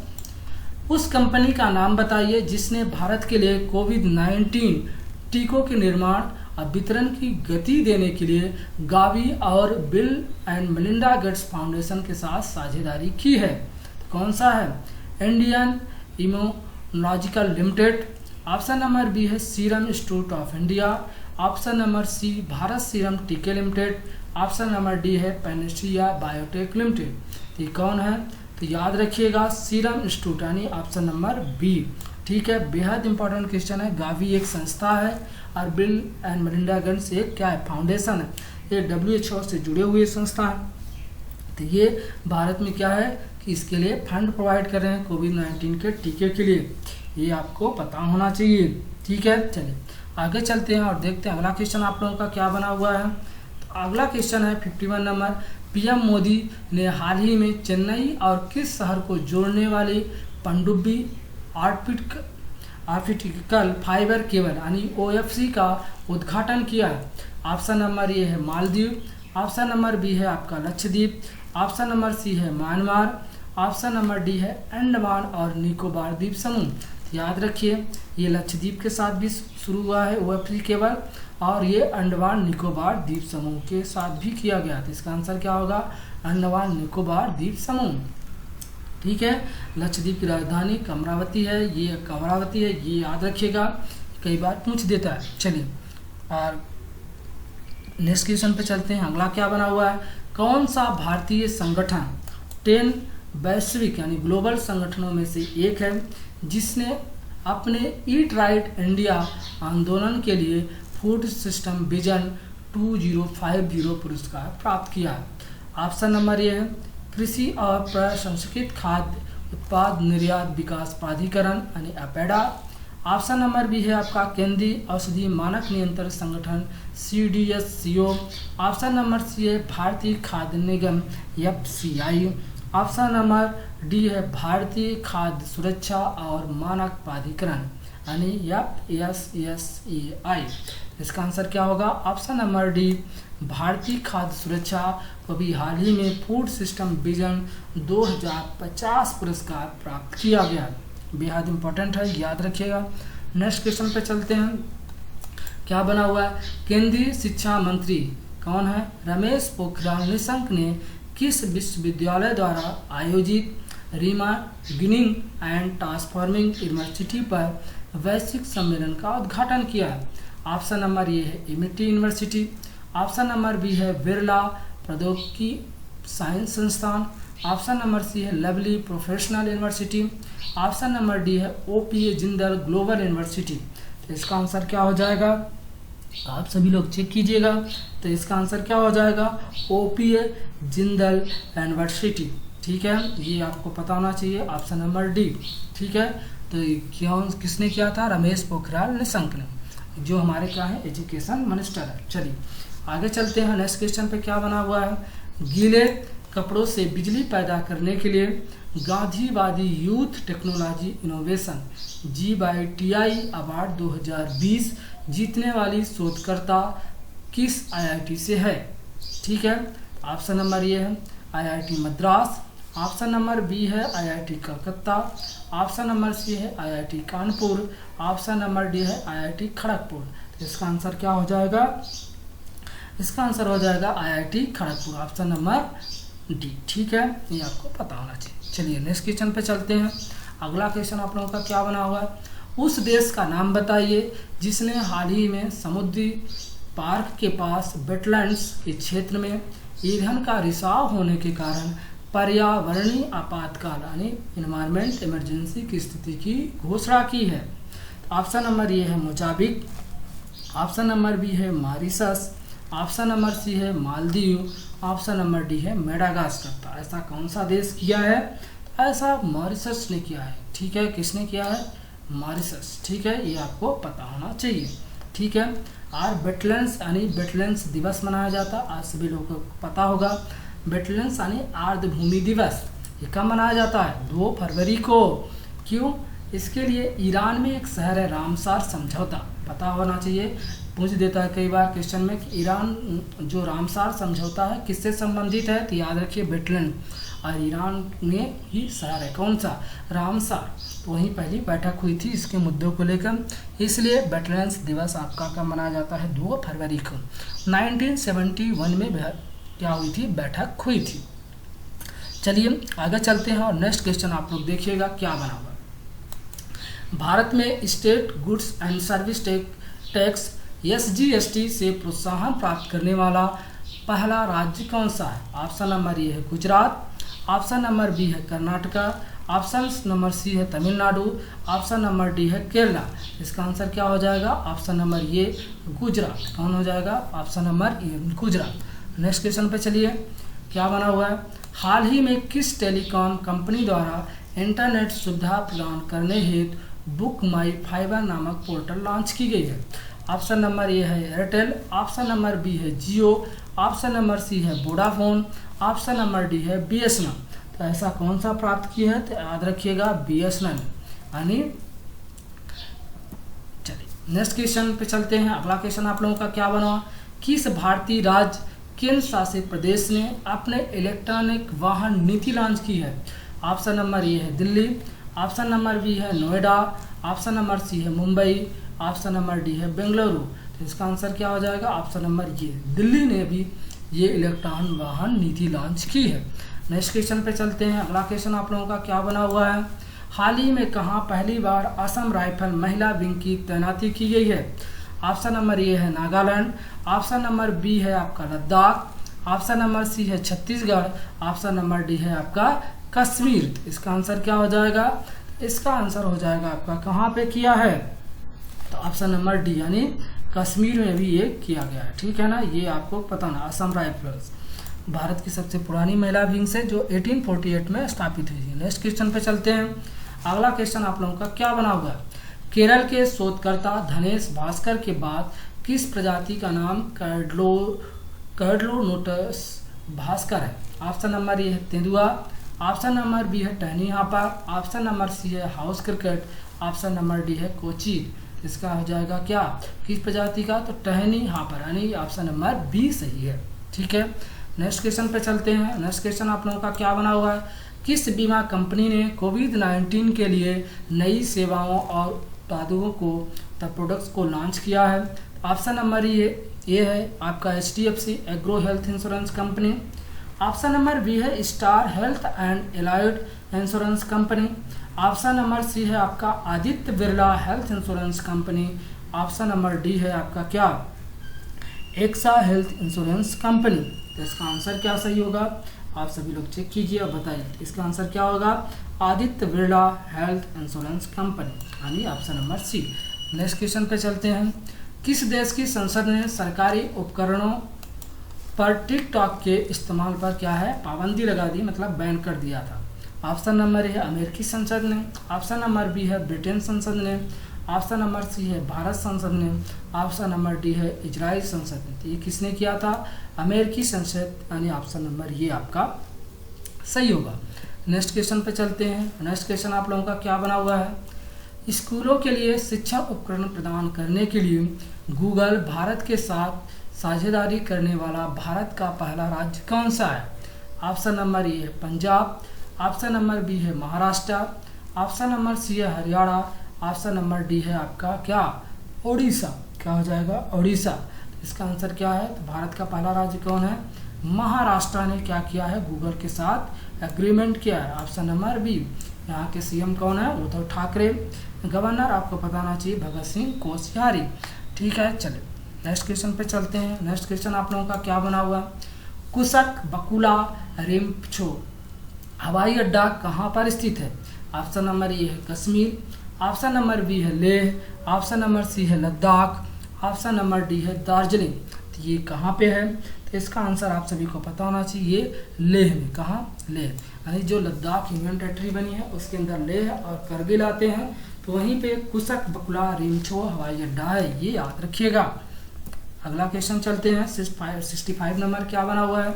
उस कंपनी का नाम बताइए जिसने भारत के लिए कोविड-19 टीकों के निर्माण और वितरण की गति देने के लिए गावी और Bill and Melinda Gates foundation के साथ साझेदारी की है। कौन सा है? Indian immunological limited, option number B है serum institute of India, option number C Bharat serum टीके लिमिटेड, ऑप्शन नंबर डी है पेनेस्ट्रिया बायोटेक लिमिटेड। तो ये कौन है? तो याद रखिएगा सीरम इंस्टीट्यूट यानी ऑप्शन नंबर बी। ठीक है। बेहद इंपॉर्टेंट क्वेश्चन है। गावी एक संस्था है और बिल एंड मेलिंडा गेट्स एक क्या है? फाउंडेशन है। ये WHO से जुड़े हुए संस्था है। तो ये भारत में क्या है कि इसके लिए फंड प्रोवाइड कर रहे हैं कोविड-19 के टीके के लिए। ये आपको पता होना चाहिए। ठीक है। चलिए आगे चलते हैं और देखते हैं अगला क्वेश्चन आप लोगों का क्या बना हुआ है। तो अगला क्वेश्चन है 51 नंबर। पीएम मोदी ने हाल ही में चेन्नई और किस शहर को जोड़ने वाली पनडुब्बी ऑप्टिकल फाइबर केबल यानी OFC का उद्घाटन किया है? ऑप्शन नंबर ए है मालदीव, ऑप्शन नंबर बी है आपका लक्षद्वीप, ऑप्शन नंबर सी है म्यांमार, ऑप्शन नंबर डी है अंडमान और निकोबार द्वीप समूह। याद रखिए ये लक्षद्वीप के साथ भी शुरू हुआ है OFC केबल और ये अंडमान निकोबार द्वीप समूह के साथ भी किया गया। तो इसका आंसर क्या होगा? अंडमान निकोबार द्वीप समूह। ठीक है। लक्षद्वीप की राजधानी कमरावती है। ये याद रखिएगा, कई बार पूछ देता है। चलिए और नेक्स्ट क्वेश्चन पे चलते हैं। अगला क्या बना हुआ है? कौन सा भारतीय संगठन 10 वैश्विक यानी ग्लोबल संगठनों में से एक है जिसने अपने ईट राइट इंडिया आंदोलन के लिए फूड सिस्टम विजन 2050 पुरस्कार प्राप्त किया है? ऑप्शन नंबर ए है कृषि और प्रसंस्कृत खाद्य उत्पाद निर्यात विकास प्राधिकरण यानी अपेडा, ऑप्शन नंबर बी है आपका केंद्रीय औषधि मानक नियंत्रण संगठन CDSCO, ऑप्शन नंबर सी है भारतीय खाद्य निगम FCI, ऑप्शन नंबर डी है भारतीय खाद्य सुरक्षा और मानक प्राधिकरण यानी FSSAI। इसका आंसर क्या होगा? ऑप्शन नंबर डी भारतीय खाद्य सुरक्षा को भी हाल ही में फूड सिस्टम विजन 2050 पुरस्कार प्राप्त किया गया। बेहद इंपॉर्टेंट है, याद रखिएगा। नेक्स्ट क्वेश्चन पे चलते हैं। क्या बना हुआ है? केंद्रीय शिक्षा मंत्री कौन है? रमेश पोखरियाल निशंक ने किस विश्वविद्यालय द्वारा आयोजित रीइमेजिनिंग एंड ट्रांसफॉर्मिंग यूनिवर्सिटी पर वैश्विक सम्मेलन का उद्घाटन किया है? ऑप्शन नंबर ए है Amity university, option number B है बिरला प्रौद्योगिकी साइंस संस्थान, ऑप्शन नंबर सी है Lovely Professional University, option number D है OPA जिंदल ग्लोबल यूनिवर्सिटी। तो इसका आंसर क्या हो जाएगा? आप सभी लोग चेक कीजिएगा। तो इसका आंसर क्या हो जाएगा? OPA Jindal university. ठीक है। ये आपको पता होना चाहिए, ऑप्शन नंबर डी। ठीक है। तो किसने किया था? रमेश पोखरियाल निशंक ने, जो हमारे क्या है एजुकेशन मिनिस्टर है। चलिए आगे चलते हैं। नेक्स्ट क्वेश्चन पे क्या बना हुआ है गीले कपड़ों से बिजली पैदा करने के लिए गांधीवादी youth technology innovation GBTI award 2020 जीतने वाली शोधकर्ता किस IIT से है? ठीक है, ऑप्शन नंबर ये है IIT Madras, option number B है IIT Calcutta, option number C है IIT Kanpur, option number D है IIT खड़गपुर। तो इसका आंसर क्या हो जाएगा? इसका आंसर हो जाएगा IIT Kharagpur, option number D. ठीक है, ये आपको पता होना चाहिए। चलिए नेक्स्ट क्वेश्चन पे चलते हैं। अगला क्वेश्चन आप लोगों का क्या बना हुआ है? उस देश का नाम बताइए जिसने हाल ही में समुद्री पार्क के पास वेटलैंड्स के क्षेत्र में ईंधन का रिसाव होने के कारण पर्यावरणीय आपातकाल यानी एनवायरमेंट इमरजेंसी की स्थिति की घोषणा की है। ऑप्शन नंबर ये है मोजाम्बिक, ऑप्शन नंबर बी है मॉरिशस, ऑप्शन नंबर सी है मालदीव, ऑप्शन नंबर डी है मेडागास्कर। तो ऐसा कौन सा देश किया है? ऐसा मॉरिशस ने किया है। ठीक है, किसने किया है? मॉरिशस। ठीक है, ये आपको पता होना चाहिए। ठीक है, और वेटलैंड्स यानी वेटलैंड्स दिवस मनाया जाता है, आज सभी लोगों को पता होगा। वेटलैंड्स यानी आर्द्रभूमि दिवस, ये कब मनाया जाता है? 2 फरवरी को। क्यों? इसके लिए ईरान में एक शहर है रामसार समझौता, पता होना चाहिए। पूछ देता है कई बार क्वेश्चन में कि ईरान जो रामसार समझौता है किससे संबंधित है? तो याद रखिए वेटलैंड, और ईरान में ही शहर है कौन सा? रामसार। तो वहीं पहली बैठक हुई थी इसके मुद्दों को लेकर, इसलिए वेटलैंड्स दिवस आपका कब मनाया जाता है? 2 फरवरी को। 1971 में क्या हुई थी? बैठक हुई थी। चलिए आगे चलते हैं और नेक्स्ट क्वेश्चन आप लोग देखिएगा क्या बना हुआ। भारत में state goods and service tax SGST से प्रोत्साहन प्राप्त करने वाला पहला राज्य कौन सा है? ऑप्शन नंबर ए है गुजरात, ऑप्शन नंबर बी है कर्नाटका, ऑप्शन नंबर सी है तमिलनाडु, ऑप्शन नंबर डी है केरला। इसका आंसर क्या हो जाएगा? ऑप्शन नंबर ये गुजरात। कौन हो जाएगा? ऑप्शन नंबर ए गुजरात। नेक्स्ट क्वेश्चन पे चलिए, क्या बना हुआ है? हाल ही में किस टेलीकॉम कंपनी द्वारा इंटरनेट सुविधा प्रदान करने हेतु बुक माई फाइबर नामक पोर्टल लॉन्च की गई है? ऑप्शन नंबर ए है एयरटेल, ऑप्शन नंबर बी है जियो, ऑप्शन नंबर सी है वोडाफोन, ऑप्शन नंबर डी है BSNL। तो ऐसा कौन सा प्राप्त किया है? तो याद रखिएगा BSNL यानी। चलिए नेक्स्ट क्वेश्चन पे चलते हैं। अगला क्वेश्चन आप लोगों का क्या बना? किस भारतीय राज्य केंद्र शासित प्रदेश ने अपने इलेक्ट्रॉनिक वाहन नीति लॉन्च की है? ऑप्शन नंबर ए है दिल्ली, ऑप्शन नंबर बी है नोएडा, ऑप्शन नंबर सी है मुंबई, ऑप्शन नंबर डी है बेंगलुरु। तो इसका आंसर क्या हो जाएगा? ऑप्शन नंबर ये दिल्ली ने भी ये इलेक्ट्रॉनिक वाहन नीति लॉन्च की है। नेक्स्ट क्वेश्चन पे चलते हैं। अगला क्वेश्चन आप लोगों का क्या बना हुआ है? हाल ही में कहाँ पहली बार असम राइफल महिला विंग की तैनाती की गई है? ऑप्शन नंबर ए है नागालैंड, ऑप्शन नंबर बी है आपका लद्दाख, ऑप्शन नंबर सी है छत्तीसगढ़, ऑप्शन नंबर डी है आपका कश्मीर। इसका आंसर क्या हो जाएगा? इसका आंसर हो जाएगा आपका कहाँ पे किया है? तो ऑप्शन नंबर डी यानी कश्मीर में भी ये किया गया है। ठीक है ना, ये आपको पता ना। असम राइफल्स भारत की सबसे पुरानी महिला विंग से जो 1848 में स्थापित हुई थी। नेक्स्ट क्वेश्चन पे चलते हैं। अगला क्वेश्चन आप लोगों का क्या बना हुआ है? केरल के शोधकर्ता धनेश भास्कर के बाद किस प्रजाति का नाम कैडलोनोटस भास्कर है? ऑप्शन नंबर ए है तेंदुआ, ऑप्शन नंबर बी है टहनी हापा, ऑप्शन नंबर सी है house cricket, option number D है कोचीन। इसका हो जाएगा क्या? किस प्रजाति का? तो टहनी हापर यानी ऑप्शन नंबर बी सही है। ठीक है, नेक्स्ट क्वेश्चन पे चलते हैं। नेक्स्ट क्वेश्चन आप लोगों का क्या बना हुआ है? किस बीमा कंपनी ने कोविड-19 के लिए नई सेवाओं और उत्पादों को प्रोडक्ट्स को लॉन्च किया है? ऑप्शन नंबर ये है आपका HDFC एग्रो health insurance company, option number B है star health and allied insurance company, option number C है आपका Aditya Birla health insurance company, option number D है आपका क्या? Axa health insurance company. तो इसका आंसर क्या सही होगा? आप सभी लोग चेक कीजिए और बताइए। इसका आंसर क्या होगा? Aditya Birla health insurance company यानी option number C. Next question पे चलते हैं। किस देश की संसद ने सरकारी उपकरणों पर टिकटॉक के इस्तेमाल पर क्या है? पाबंदी लगा दी, मतलब बैन कर दिया था। ऑप्शन नंबर है अमेरिकी संसद ने, ऑप्शन नंबर बी है ब्रिटेन संसद ने, ऑप्शन नंबर सी है भारत संसद ने, ऑप्शन नंबर डी है इजराइल संसद ने। तो ये किसने किया था? अमेरिकी संसद, यानी ऑप्शन नंबर ये आपका सही होगा। नेक्स्ट क्वेश्चन पे चलते हैं। नेक्स्ट क्वेश्चन आप लोगों का क्या बना हुआ है? स्कूलों के लिए शिक्षण उपकरण प्रदान करने के लिए गूगल भारत के साथ साझेदारी करने वाला भारत का पहला राज्य कौन सा है? ऑप्शन नंबर ए है पंजाब, ऑप्शन नंबर बी है महाराष्ट्र, ऑप्शन नंबर सी है हरियाणा, ऑप्शन नंबर डी है आपका क्या? उड़ीसा। क्या हो जाएगा? उड़ीसा। इसका आंसर क्या है? तो भारत का पहला राज्य कौन है? महाराष्ट्र ने क्या किया है? गूगल के साथ एग्रीमेंट किया है। Option number B. यहाँ के सीएम कौन है? उद्धव ठाकरे। गवर्नर आपको बताना चाहिए भगत सिंह कोश्यारी। ठीक है, चलिए नेक्स्ट क्वेश्चन पे चलते हैं। नेक्स्ट क्वेश्चन आप लोगों का क्या बना हुआ? कुशक बकुला रिम्पोचे हवाई अड्डा कहाँ पर स्थित है? ऑप्शन नंबर ए है कश्मीर, ऑप्शन नंबर बी है लेह, ऑप्शन नंबर सी है लद्दाख, ऑप्शन नंबर डी है दार्जिलिंग। तो ये कहाँ पे है? तो इसका आंसर आप सभी को पता होना चाहिए, लेह में। कहाँ? लेह, यानी जो लद्दाख यूनियन टेरिटरी बनी है उसके अंदर लेह और करगिल आते हैं, तो वहीं पे कुशक बकुला रिम्पोचे हवाई अड्डा है, ये याद रखिएगा। अगला क्वेश्चन चलते हैं। 65 नंबर क्या बना हुआ है?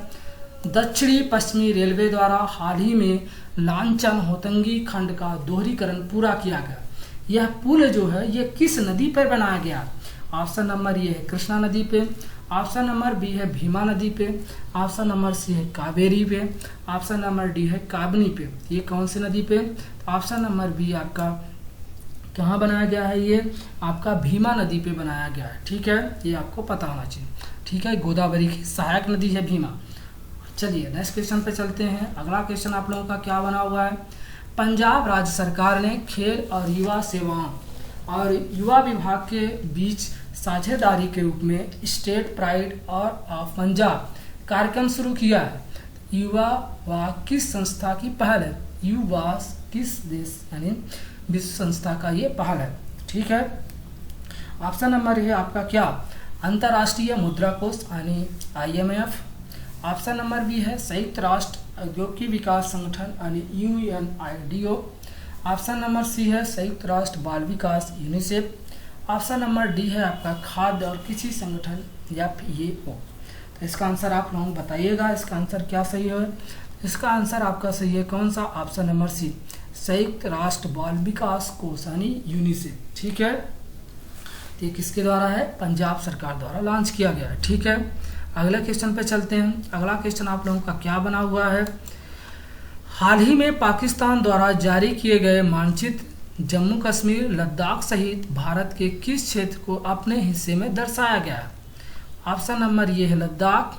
दक्षिणी पश्चिमी रेलवे द्वारा हाल ही में लांचन होतंगी खंड का दोहरीकरण पूरा किया गया। यह पुल जो है ये किस नदी पर बनाया गया? ऑप्शन नंबर ये है कृष्णा नदी पे, ऑप्शन नंबर बी है भीमा नदी पे, ऑप्शन नंबर सी है कावेरी पे, ऑप्शन नंबर डी है काबनी पे। ये कौन सी नदी पे? तो ऑप्शन नंबर बी आपका कहाँ बनाया गया है? ये आपका भीमा नदी पे बनाया गया है। ठीक है, ये आपको पता होना चाहिए। ठीक है, गोदावरी की सहायक नदी है भीमा। चलिए नेक्स्ट क्वेश्चन पे चलते हैं। अगला क्वेश्चन आप लोगों का क्या बना हुआ है? पंजाब राज्य सरकार ने खेल और युवा सेवाओं और युवा विभाग के बीच साझेदारी के रूप में स्टेट प्राइड और ऑफ पंजाब कार्यक्रम शुरू किया है। युवा व किस संस्था की पहल है? युवा किस देश यानी विश्व संस्था का ये पहल है। ठीक है, ऑप्शन नंबर है आपका क्या? अंतर्राष्ट्रीय मुद्रा कोष यानी IMF, ऑप्शन नंबर बी है संयुक्त राष्ट्र औद्योगिक विकास संगठन यानी UNIDO, ऑप्शन नंबर सी है संयुक्त राष्ट्र बाल विकास यूनिसेफ, ऑप्शन नंबर डी है आपका खाद्य और कृषि संगठन FAO। तो इसका आंसर आप लोग बताइएगा, इसका आंसर क्या सही है? इसका आंसर आपका सही है कौन सा? ऑप्शन नंबर सी, संयुक्त राष्ट्र बाल विकास कोष यानी यूनिसेफ। ठीक है, तो ये किसके द्वारा है? पंजाब सरकार द्वारा लॉन्च किया गया है। ठीक है, अगले क्वेश्चन पे चलते हैं। अगला क्वेश्चन आप लोगों का क्या बना हुआ है? हाल ही में पाकिस्तान द्वारा जारी किए गए मानचित्र जम्मू कश्मीर लद्दाख सहित भारत के किस क्षेत्र को अपने हिस्से में दर्शाया गया है? ऑप्शन नंबर ये है लद्दाख,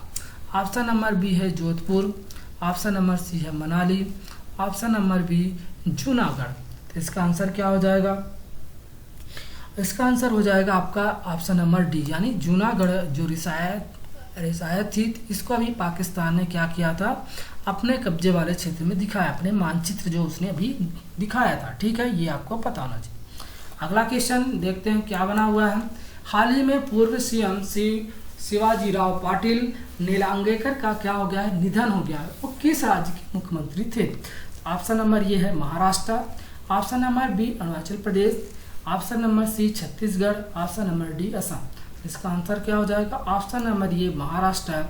ऑप्शन नंबर बी है जोधपुर, ऑप्शन नंबर सी है Manali, option number B Junagadh. तो इसका आंसर क्या हो जाएगा? इसका आंसर हो जाएगा आपका ऑप्शन नंबर डी, यानी जूनागढ़ जो रियासत थी, इसको अभी पाकिस्तान ने क्या किया था? अपने कब्जे वाले क्षेत्र में दिखाया, अपने मानचित्र जो उसने अभी दिखाया था। ठीक है, ये आपको पता होना चाहिए। अगला क्वेश्चन देखते हैं क्या बना हुआ है। हाल ही में पूर्व CM शिवाजीराव पाटिल नीलांगेकर का क्या हो गया है? निधन हो गया है। वो किस राज्य के मुख्यमंत्री थे? ऑप्शन नंबर ये है Maharashtra, option number B Arunachal Pradesh, option number C Chhattisgarh, option number D Assam. इसका आंसर क्या हो जाएगा? ऑप्शन नंबर ये महाराष्ट्र है।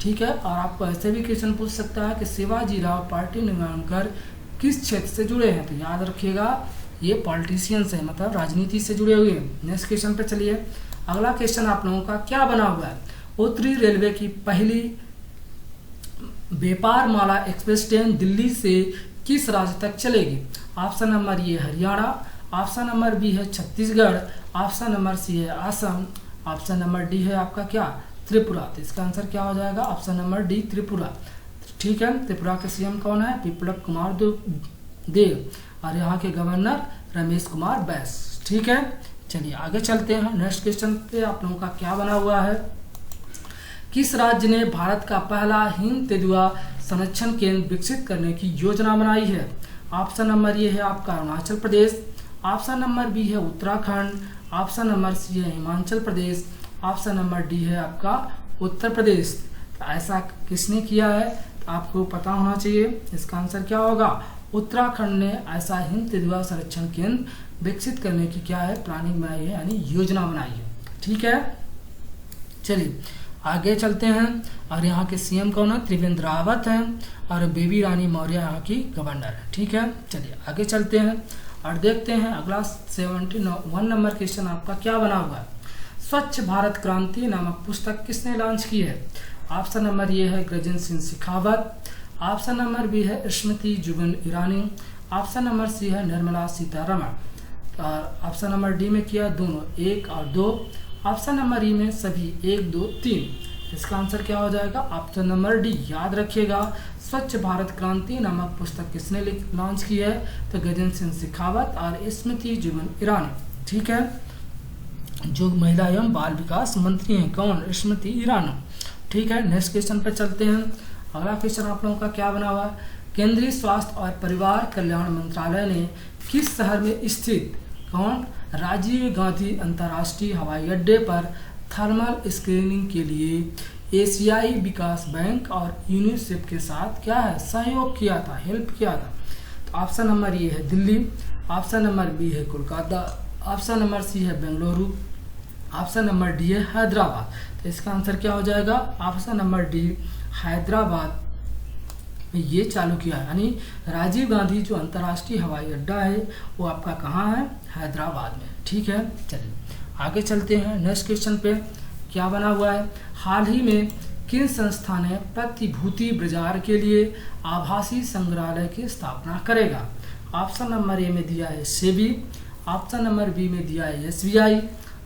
ठीक है, और आपको ऐसे भी क्वेश्चन पूछ सकता है कि शिवाजीराव पाटिल नीलांगेकर किस क्षेत्र से जुड़े हैं? तो याद रखिएगा ये पॉलिटिशियंस है, मतलब राजनीति से जुड़े हुए हैं। नेक्स्ट क्वेश्चन पे चलिए। अगला क्वेश्चन आप लोगों का क्या बना हुआ है? उत्तरी रेलवे की पहली व्यापार माला एक्सप्रेस ट्रेन दिल्ली से किस राज्य तक चलेगी? ऑप्शन नंबर ये हरियाणा, ऑप्शन नंबर बी है छत्तीसगढ़, ऑप्शन नंबर सी है असम, ऑप्शन नंबर डी है आपका क्या? त्रिपुरा। तो इसका आंसर क्या हो जाएगा? Option number D Tripura. ठीक है, त्रिपुरा के CM कौन है? बिप्लब कुमार देव, और यहाँ के गवर्नर रमेश कुमार बैस। ठीक है, चलिए आगे चलते हैं। नेक्स्ट क्वेश्चन पे आप लोगों का क्या बना हुआ है? किस राज्य ने भारत का पहला हिम तेंदुआ संरक्षण केंद्र विकसित करने की योजना बनाई है? ऑप्शन नंबर ये है आपका Arunachal Pradesh, option number B है उत्तराखंड, ऑप्शन नंबर सी है Himachal Pradesh, option number D है आपका उत्तर प्रदेश। तो ऐसा किसने किया है? तो आपको पता होना चाहिए। इसका आंसर क्या होगा? उत्तराखंड ने ऐसा हिम तेंदुआ संरक्षण केंद्र विकसित करने की क्या है, प्लानिंग बनाई है, यानी योजना बनाई है। ठीक है, चलिए आगे चलते हैं। और यहाँ के सीएम कौन है, त्रिवेंद्र रावत हैं, और बेबी रानी मौर्य यहाँ की गवर्नर है। ठीक है, चलिए आगे चलते हैं और देखते हैं अगला 71 नंबर क्वेश्चन आपका क्या बना हुआ है। स्वच्छ भारत क्रांति नामक पुस्तक किसने लॉन्च की है? ऑप्शन नंबर ए है Gajendra Singh Shekhawat, option number B है Smriti Zubin Irani, option number C है निर्मला सीतारमण, और ऑप्शन नंबर डी में किया दोनों 1 और 2, ऑप्शन नंबर ई में सभी 1, 2, 3। इसका आंसर क्या हो जाएगा, ऑप्शन नंबर डी। याद रखिएगा, स्वच्छ भारत क्रांति नामक पुस्तक किसने लॉन्च की है, तो गजेंद्र सिंह शेखावत और स्मृति जुबिन ईरानी। ठीक है, जो महिला एवं बाल विकास मंत्री हैं, कौन, स्मृति ईरानी। ठीक है, नेक्स्ट क्वेश्चन पे चलते हैं। अगला क्वेश्चन आप लोगों का क्या बना हुआ है, केंद्रीय स्वास्थ्य और परिवार कल्याण मंत्रालय ने किस शहर में स्थित, कौन, राजीव गांधी अंतर्राष्ट्रीय हवाई अड्डे पर थर्मल स्क्रीनिंग के लिए एशियाई विकास बैंक और यूनिसेफ के साथ क्या है, सहयोग किया था, हेल्प किया था? तो ऑप्शन नंबर ए है दिल्ली, ऑप्शन नंबर बी है कोलकाता, ऑप्शन नंबर सी है बेंगलुरु, ऑप्शन नंबर डी है हैदराबाद। तो इसका आंसर क्या हो जाएगा, ऑप्शन नंबर डी, हैदराबाद में ये चालू किया है। यानी राजीव गांधी जो अंतर्राष्ट्रीय हवाई अड्डा है वो आपका कहाँ है, हैदराबाद में। ठीक है, चलिए आगे चलते हैं। नेक्स्ट क्वेश्चन पे क्या बना हुआ है, हाल ही में किन संस्था ने प्रतिभूति बाजार के लिए आभासी संग्रहालय की स्थापना करेगा? ऑप्शन नंबर ए में दिया है सेबी, ऑप्शन नंबर बी में दिया है एसबीआई,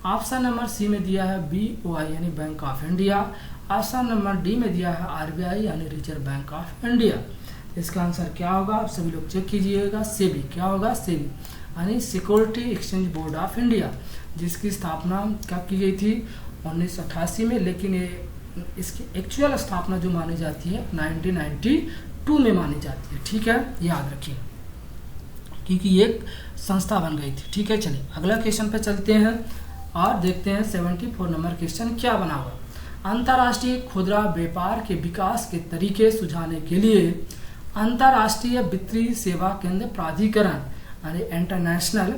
ऑप्शन नंबर सी में दिया है बीओआई यानी bank of India, option number D में दिया है आरबीआई यानी रिजर्व बैंक ऑफ इंडिया। इसका आंसर क्या होगा, आप सभी लोग चेक कीजिएगा, सेबी। क्या होगा, सेबी यानी security exchange board of India, जिसकी स्थापना कब की गई थी, 1988 में, लेकिन ये इसकी एक्चुअल स्थापना जो मानी जाती है 1992 में मानी जाती है। ठीक है, याद रखिए, क्योंकि ये एक संस्था बन गई थी। ठीक है, चलिए अगला क्वेश्चन पे चलते हैं और देखते हैं 74 नंबर क्वेश्चन क्या बना हुआ। अंतर्राष्ट्रीय खुदरा व्यापार के विकास के तरीके सुझाने के लिए अंतर्राष्ट्रीय वित्तीय सेवा केंद्र प्राधिकरण यानी इंटरनेशनल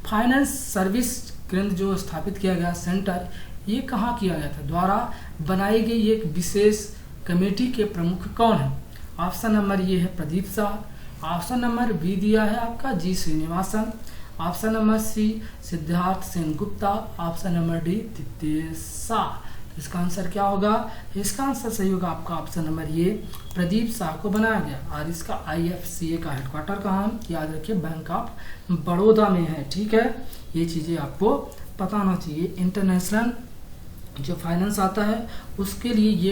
फाइनेंस सर्विस केंद्र जो स्थापित किया गया सेंटर, ये कहाँ किया गया था, द्वारा बनाई गई एक विशेष कमेटी के प्रमुख कौन है? ऑप्शन नंबर ये है Pradeep Shah, option number B दिया है आपका G Srinivasan, option number C Siddharth Sen Gupta, option number D Ditesh Shah. इसका आंसर क्या होगा, इसका आंसर सही होगा आपका ऑप्शन नंबर ये, प्रदीप शाह को बनाया गया। और इसका आईएफसीए का हेडक्वार्टर कहाँ है, याद रखिए बैंक ऑफ बड़ौदा में है। ठीक है, ये चीज़ें आपको पता होना चाहिए। इंटरनेशनल जो फाइनेंस आता है उसके लिए ये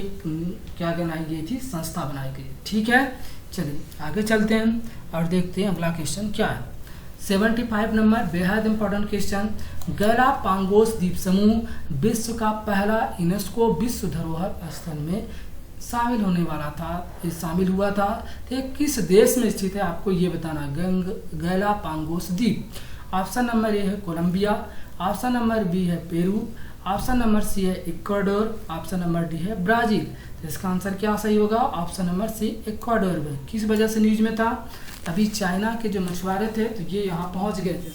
क्या बनाई गई थी, संस्था बनाई गई। ठीक है, चलिए आगे चलते हैं और देखते हैं अगला क्वेश्चन क्या है। 75 नंबर बेहद इंपॉर्टेंट क्वेश्चन, गैलापागोस द्वीप समूह विश्व का पहला यूनेस्को विश्व धरोहर स्थल में शामिल होने वाला था, ये शामिल हुआ था, तो किस देश में स्थित है आपको ये बताना। गैलापागोस द्वीप, ऑप्शन नंबर ए है कोलंबिया, ऑप्शन नंबर बी है पेरू, ऑप्शन नंबर सी है इक्वाडोर, ऑप्शन नंबर डी है ब्राजील। तो इसका आंसर क्या सही होगा, ऑप्शन नंबर सी इक्वाडोर में। किस वजह से न्यूज में था, अभी चाइना के जो मछुआरे थे तो ये यहाँ पहुँच गए थे,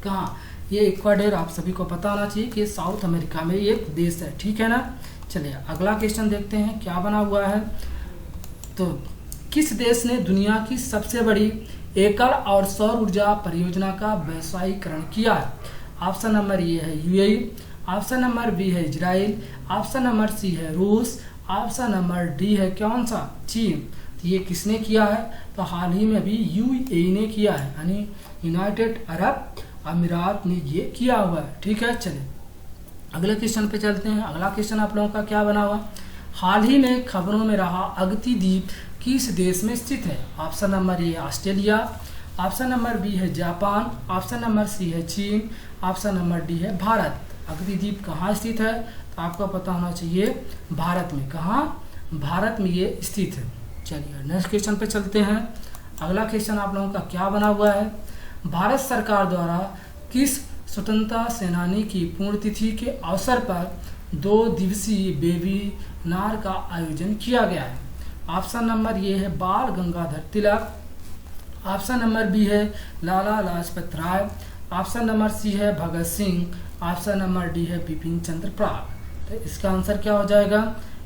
कहाँ, ये इक्वाडोर। आप सभी को पता होना चाहिए कि साउथ अमेरिका में ये एक देश है। ठीक है ना, चलिए अगला क्वेश्चन देखते हैं क्या बना हुआ है। तो किस देश ने दुनिया की सबसे बड़ी एकल और सौर ऊर्जा परियोजना का वैश्वीकरण किया है? ऑप्शन नंबर ए है यूएई, ऑप्शन नंबर बी है इजराइल, ऑप्शन नंबर सी है रूस, ऑप्शन नंबर डी है कौन सा, चीन। तो ये किसने किया है, तो हाल ही में अभी यूएई ने किया है, यानी यूनाइटेड अरब अमीरात ने ये किया हुआ है। ठीक है, चलिए अगले क्वेश्चन पे चलते हैं। अगला क्वेश्चन आप लोगों का क्या बना हुआ, हाल ही में खबरों में रहा अगती द्वीप किस देश में स्थित है? Option number A Australia, option number B है जापान, ऑप्शन नंबर सी है चीन, ऑप्शन नंबर डी है भारत। अगती द्वीप कहाँ स्थित है, तो आपको पता होना चाहिए भारत में। कहाँ, भारत में ये स्थित है। चलिए नेक्स्ट क्वेश्चन पे चलते हैं। अगला क्वेश्चन आप लोगों का क्या बना हुआ है, भारत सरकार द्वारा किस स्वतंत्रता सेनानी की पुण्यतिथि के अवसर पर 2 दिवसीय वेबिनार का आयोजन किया गया है? ऑप्शन नंबर ये है बाल Gangadhar Tilak, option number B है Lala Lajpat Rai, option number C है Bhagat Singh, option number D है बिपिन चंद्र पाल। तो इसका आंसर क्या हो जाएगा?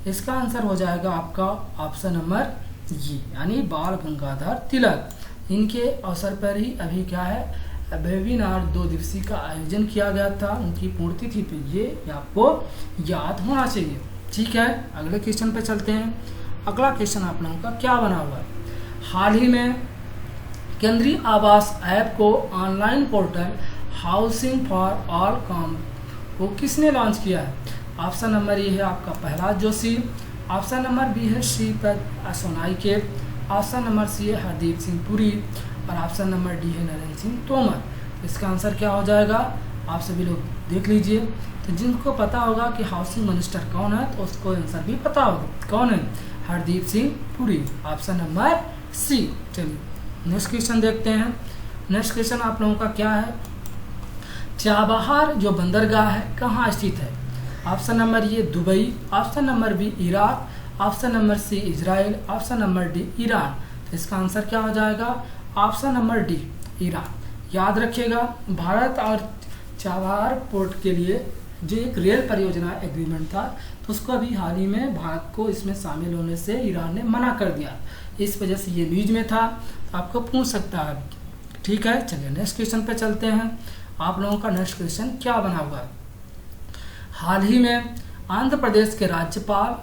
इसका आंसर हो जाएगा आपका ऑप्शन नंबर ये, यानी बाल गंगाधर तिलक। इनके अवसर पर ही अभी क्या है, वेबिनार 2 दिवसीय का आयोजन किया गया था उनकी पुण्यतिथि पे, ये आपको याद होना चाहिए। ठीक है, अगले क्वेश्चन पे चलते हैं। अगला क्वेश्चन आप लोगों का क्या बना हुआ है? हाल ही में केंद्रीय आवास ऐप को online portal housing for all काम को किसने लॉन्च किया है? ऑप्शन नंबर ए है आपका Prahlad Joshi, option number B है Shripad Sonai, option number C है हरदीप सिंह पुरी और ऑप्शन नंबर डी है नरेंद्र सिंह तोमर। इसका आंसर क्या हो जाएगा? आप सभी लोग देख लीजिए। तो जिनको पता होगा कि हाउसिंग मिनिस्टर कौन है तो उसको आंसर भी पता होगा कौन है, Hardeep Singh Puri, option number C. चलिए नेक्स्ट क्वेश्चन देखते हैं। नेक्स्ट क्वेश्चन आप लोगों का क्या है? चाबहार जो बंदरगाह है कहाँ स्थित है? Option number A Dubai, option number B Iraq, option number C Israel, option number D Iran. तो इसका आंसर क्या हो जाएगा? Option number D Iran. याद रखिएगा, भारत और चाबहार पोर्ट के लिए जो एक रेल परियोजना एग्रीमेंट था तो उसको अभी हाल ही में भारत को इसमें शामिल होने से ईरान ने मना कर दिया। इस वजह से ये न्यूज में था, आपको पूछ सकता है। ठीक है, चलिए नेक्स्ट क्वेश्चन पे चलते हैं। आप लोगों का नेक्स्ट क्वेश्चन क्या बना हुआ है? हाल ही में आंध्र प्रदेश के राज्यपाल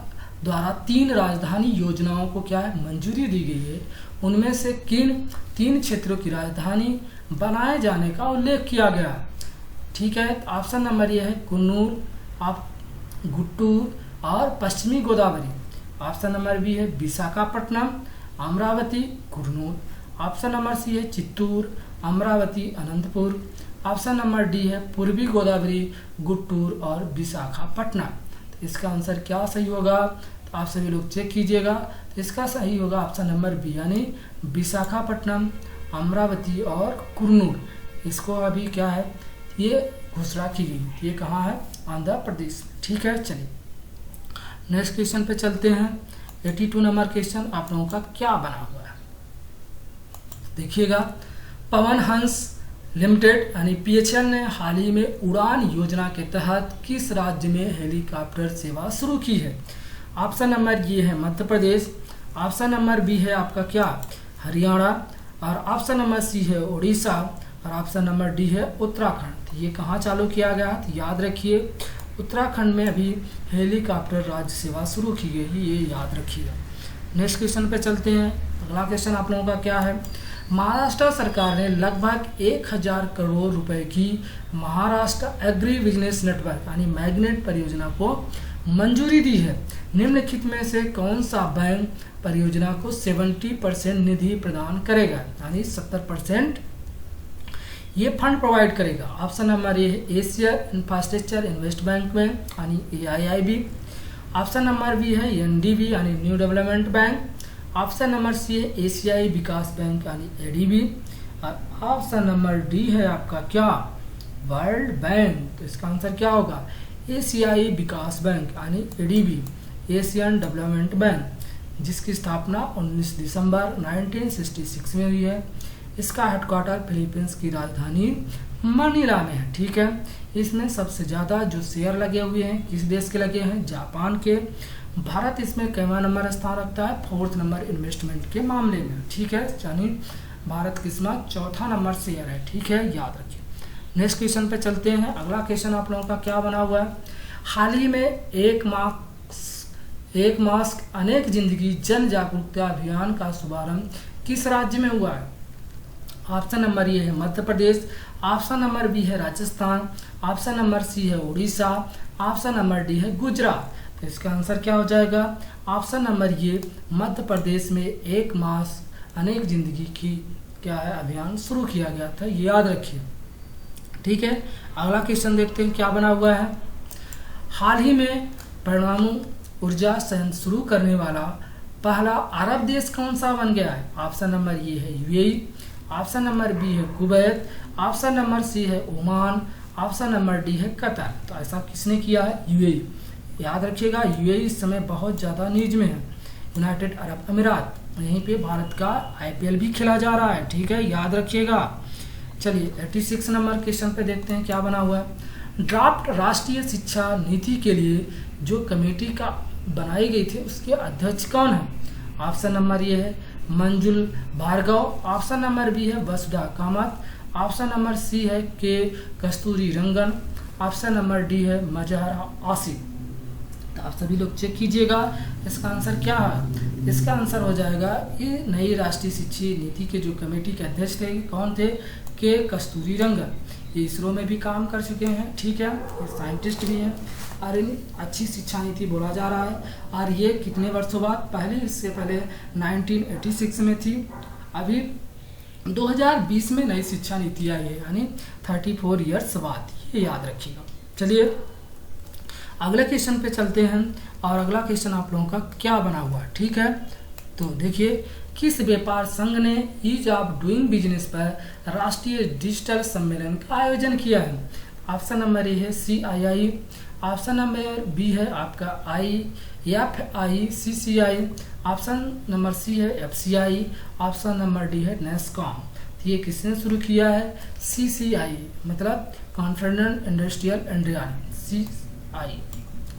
द्वारा 3 राजधानी योजनाओं को क्या है मंजूरी दी गई है, उनमें से किन 3 क्षेत्रों की राजधानी बनाए जाने का उल्लेख किया गया है? ठीक है, ऑप्शन नंबर ये है कुन्नूर, आप गुट्टूर और पश्चिमी गोदावरी, ऑप्शन नंबर बी है Visakhapatnam, Amaravati, Kurnool, option number C है Chittoor, Amaravati, Anantapur, option number D है पूर्वी गोदावरी, गुट्टूर और विशाखापट्टनम। तो इसका आंसर क्या सही होगा? तो आप सभी लोग चेक कीजिएगा। तो इसका सही होगा ऑप्शन नंबर बी, यानी विशाखापट्टनम, अमरावती और कुरनूल। इसको अभी क्या है, ये घोषणा की गई। ये कहाँ है? आंध्र प्रदेश। ठीक है, चलिए नेक्स्ट क्वेश्चन पे चलते हैं। 82 नंबर क्वेश्चन आप लोगों का क्या बना हुआ है? देखिएगा, पवन हंस लिमिटेड यानी पीएचएल ने हाल ही में उड़ान योजना के तहत किस राज्य में हेलीकॉप्टर सेवा शुरू की है? ऑप्शन नंबर ये है Madhya Pradesh, option number B है आपका क्या हरियाणा, और ऑप्शन नंबर सी है उड़ीसा, और ऑप्शन नंबर डी है उत्तराखंड। ये कहाँ चालू किया गया? तो याद रखिए, उत्तराखंड में अभी हेलीकॉप्टर राज्य सेवा शुरू की गई है, ये याद रखिएगा। नेक्स्ट क्वेश्चन पे चलते हैं। अगला क्वेश्चन आप लोगों का क्या है? महाराष्ट्र सरकार ने लगभग 1000 करोड़ रुपए की महाराष्ट्र एग्री बिजनेस नेटवर्क यानी मैग्नेट परियोजना को मंजूरी दी है। निम्नलिखित में से कौन सा बैंक परियोजना को 70% निधि प्रदान करेगा, यानी 70% ये फंड प्रोवाइड करेगा? ऑप्शन नंबर ए है एशिया इंफ्रास्ट्रक्चर इन्वेस्टमेंट बैंक यानी AIIB, ऑप्शन नंबर बी है NDB यानी new development bank, option number C है एशियाई विकास बैंक यानी ADB, और ऑप्शन नंबर डी है आपका क्या वर्ल्ड बैंक। तो इसका आंसर क्या होगा? एशियाई विकास बैंक यानी ADB, एशियन डेवलपमेंट बैंक, जिसकी स्थापना 19 दिसंबर 1966 में हुई है। इसका हेडक्वार्टर फिलीपींस की राजधानी मनीला में है। ठीक है, इसमें सबसे ज़्यादा जो शेयर लगे हुए हैं किस देश के लगे हैं? जापान के। भारत इसमें कैवा नंबर स्थान रखता है? 4th नंबर इन्वेस्टमेंट के मामले में। ठीक है, यानी भारत किस्मत 4था नंबर शेयर है। ठीक है, याद रखिए। नेक्स्ट क्वेश्चन पे चलते हैं। अगला क्वेश्चन आप लोगों का क्या बना हुआ है? हाल ही में एक मास्क अनेक जिंदगी जन जागरूकता अभियान का शुभारंभ किस राज्य में हुआ है? ऑप्शन नंबर ये है Madhya Pradesh, option number B है राजस्थान, ऑप्शन नंबर सी है उड़ीसा, ऑप्शन नंबर डी है गुजरात। तो इसका आंसर क्या हो जाएगा? ऑप्शन नंबर ये मध्य प्रदेश में एक मास्क अनेक जिंदगी की क्या है अभियान शुरू किया गया था, ये याद रखिए। ठीक है, अगला क्वेश्चन देखते हैं क्या बना हुआ है। हाल ही में परमाणु ऊर्जा संयंत्र शुरू करने वाला पहला अरब देश कौन सा बन गया है? ऑप्शन नंबर ये है UAE, ऑप्शन नंबर बी है कुवैत, ऑप्शन नंबर सी है ओमान, ऑप्शन नंबर डी है कतर। तो ऐसा किसने किया है? UAE। याद रखिएगा, UAE इस समय बहुत ज़्यादा न्यूज में है। यूनाइटेड अरब अमीरात यहीं पे भारत का आईपीएल भी खेला जा रहा है, ठीक है, याद रखिएगा। चलिए 86 नंबर क्वेश्चन पे देखते हैं क्या बना हुआ है। ड्राफ्ट राष्ट्रीय शिक्षा नीति के लिए जो कमेटी का बनाई गई थी उसके अध्यक्ष कौन है? ऑप्शन नंबर ये है मंजुल भार्गव, ऑप्शन नंबर बी है वसुधा कामत, ऑप्शन नंबर सी है के कस्तूरी रंगन, ऑप्शन नंबर डी है मजहर आसिफ। तो आप सभी लोग चेक कीजिएगा इसका आंसर क्या है। इसका आंसर हो जाएगा ये नई राष्ट्रीय शिक्षा नीति के जो कमेटी के अध्यक्ष थे कौन थे? के कस्तूरी रंगन। ये इसरो में भी काम कर चुके हैं, ठीक है, ये साइंटिस्ट भी हैं और अच्छी शिक्षा नीति बोला जा रहा है। और ये कितने वर्षों बाद? पहले इससे पहले 1986 में थी, अभी 2020 में नई शिक्षा नीति आई है, यानी 34 ईयर्स बाद, ये याद रखिएगा। चलिए अगले क्वेश्चन पे चलते हैं और अगला क्वेश्चन आप लोगों का क्या बना हुआ है, ठीक है। तो देखिए किस व्यापार संघ ने ईज ऑफ डूइंग बिजनेस पर राष्ट्रीय डिजिटल सम्मेलन का आयोजन किया है? ऑप्शन नंबर ए है CII, ऑप्शन नंबर बी है आपका IFICCI, ऑप्शन नंबर सी है FCI, ऑप्शन नंबर डी है नेस्कॉम। तो ये किसने शुरू किया है? CCI मतलब कॉन्फेडरेशन इंडस्ट्रियल इंडिया, CI,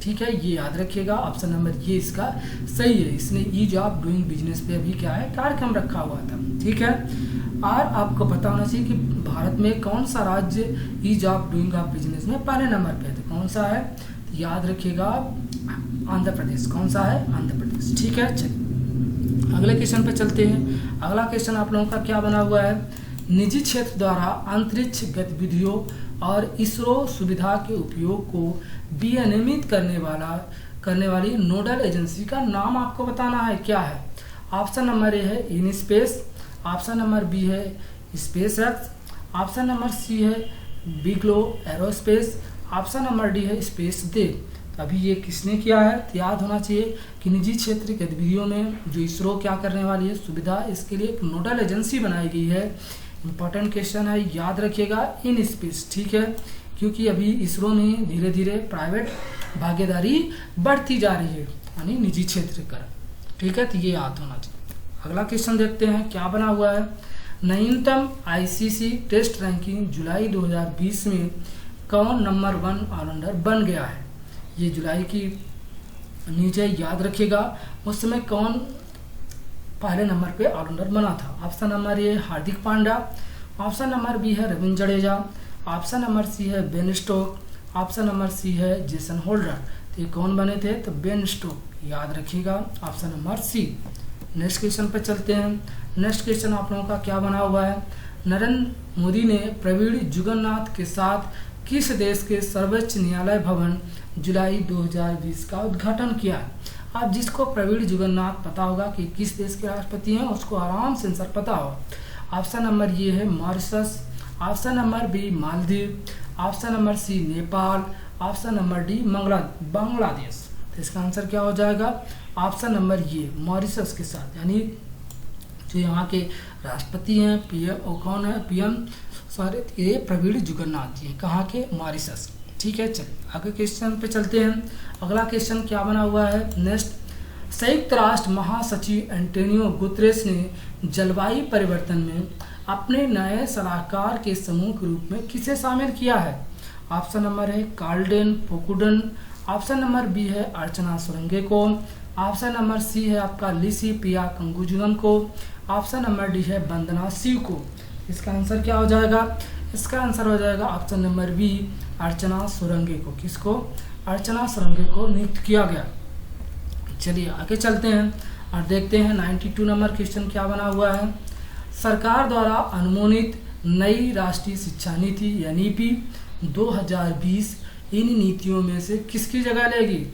ठीक है, ये याद रखिएगा। ऑप्शन नंबर ये इसका सही है। इसने ईज ऑफ डूइंग बिजनेस पे अभी क्या है कार्यक्रम रखा हुआ था, ठीक है। और आपको पता होना चाहिए कि भारत में कौन सा राज्य ease of doing of business में पहले नंबर पे है, तो कौन सा है? तो याद रखिएगा आंध्र प्रदेश। कौन सा है? आंध्र प्रदेश, ठीक है। चलिए अगले क्वेश्चन पे चलते हैं। अगला क्वेश्चन आप लोगों का क्या बना हुआ है? निजी क्षेत्र द्वारा अंतरिक्ष गतिविधियों और इसरो सुविधा के उपयोग को विनियमित करने वाली नोडल एजेंसी का नाम आपको बताना है, क्या है? ऑप्शन नंबर ए है इनस्पेस, ऑप्शन नंबर बी है SpaceX, option number C है Bigelow aerospace, option number D है स्पेस देव। तो अभी ये किसने किया है? तो याद होना चाहिए कि निजी क्षेत्र की गतिविधियों में जो इसरो क्या करने वाली है सुविधा, इसके लिए एक नोडल एजेंसी बनाई गई है। इंपॉर्टेंट क्वेश्चन है, याद रखिएगा इन स्पेस, ठीक है, क्योंकि अभी इसरो में धीरे धीरे प्राइवेट भागीदारी बढ़ती जा रही है, यानी निजी क्षेत्र का, ठीक है, तो ये याद होना चाहिए। अगला क्वेश्चन देखते हैं क्या बना हुआ है। नवीनतम ICC टेस्ट रैंकिंग जुलाई 2020 में कौन नंबर 1 ऑलराउंडर बन गया है? ये जुलाई की नीचे याद रखिएगा उस समय कौन पहले नंबर पे ऑलराउंडर बना था। Option number A Hardik Pandya, option number B है Ravindra Jadeja, option number C है Ben Stoke, option number C है जेसन होल्डर। तो ये कौन बने थे? तो बेन स्टोक, याद रखिएगा option number C. Next question पे चलते हैं। नेक्स्ट क्वेश्चन आप लोगों का क्या बना हुआ है? नरेंद्र मोदी ने प्रवीण जुगन्नाथ के साथ किस देश के सर्वोच्च न्यायालय भवन जुलाई 2020 का उद्घाटन किया? आप जिसको प्रवीण जुगन्नाथ पता होगा कि किस देश के राष्ट्रपति हैं, उसको आराम से आंसर पता होगा। ऑप्शन नंबर ये है Mauritius, option number B Maldives, option number C Nepal, option number D Bangladesh. तो इसका आंसर क्या हो जाएगा? ऑप्शन नंबर ये मॉरिशस के साथ, यानी जो यहाँ के राष्ट्रपति हैं PM और कौन है PM सॉरी ये प्रवीण जुगन्नाथ जी, कहाँ के? मॉरिशस, ठीक है। चलिए आगे क्वेश्चन पे चलते हैं। अगला क्वेश्चन क्या बना हुआ है? नेक्स्ट, संयुक्त राष्ट्र महासचिव एंटोनियो गुतेरेस ने जलवायु परिवर्तन में अपने नए सलाहकार के समूह के रूप में किसे शामिल किया है? ऑप्शन नंबर है कार्लडेन पोकुडन, ऑप्शन नंबर बी है अर्चना सुरंगे को, ऑप्शन नंबर सी है आपका लिसी पिया कंगुजुगम को, ऑप्शन नंबर डी है वंदना शिव को। इसका आंसर क्या हो जाएगा? इसका आंसर हो जाएगा ऑप्शन नंबर बी अर्चना सुरंगे को। किसको? अर्चना सुरंगे को नियुक्त किया गया। चलिए आगे चलते हैं और देखते हैं 92 नंबर क्वेश्चन क्या बना हुआ है। सरकार द्वारा अनुमोदित नई राष्ट्रीय शिक्षा नीति यानी NEP 2020 इन नीतियों में से किसकी जगह लेगी?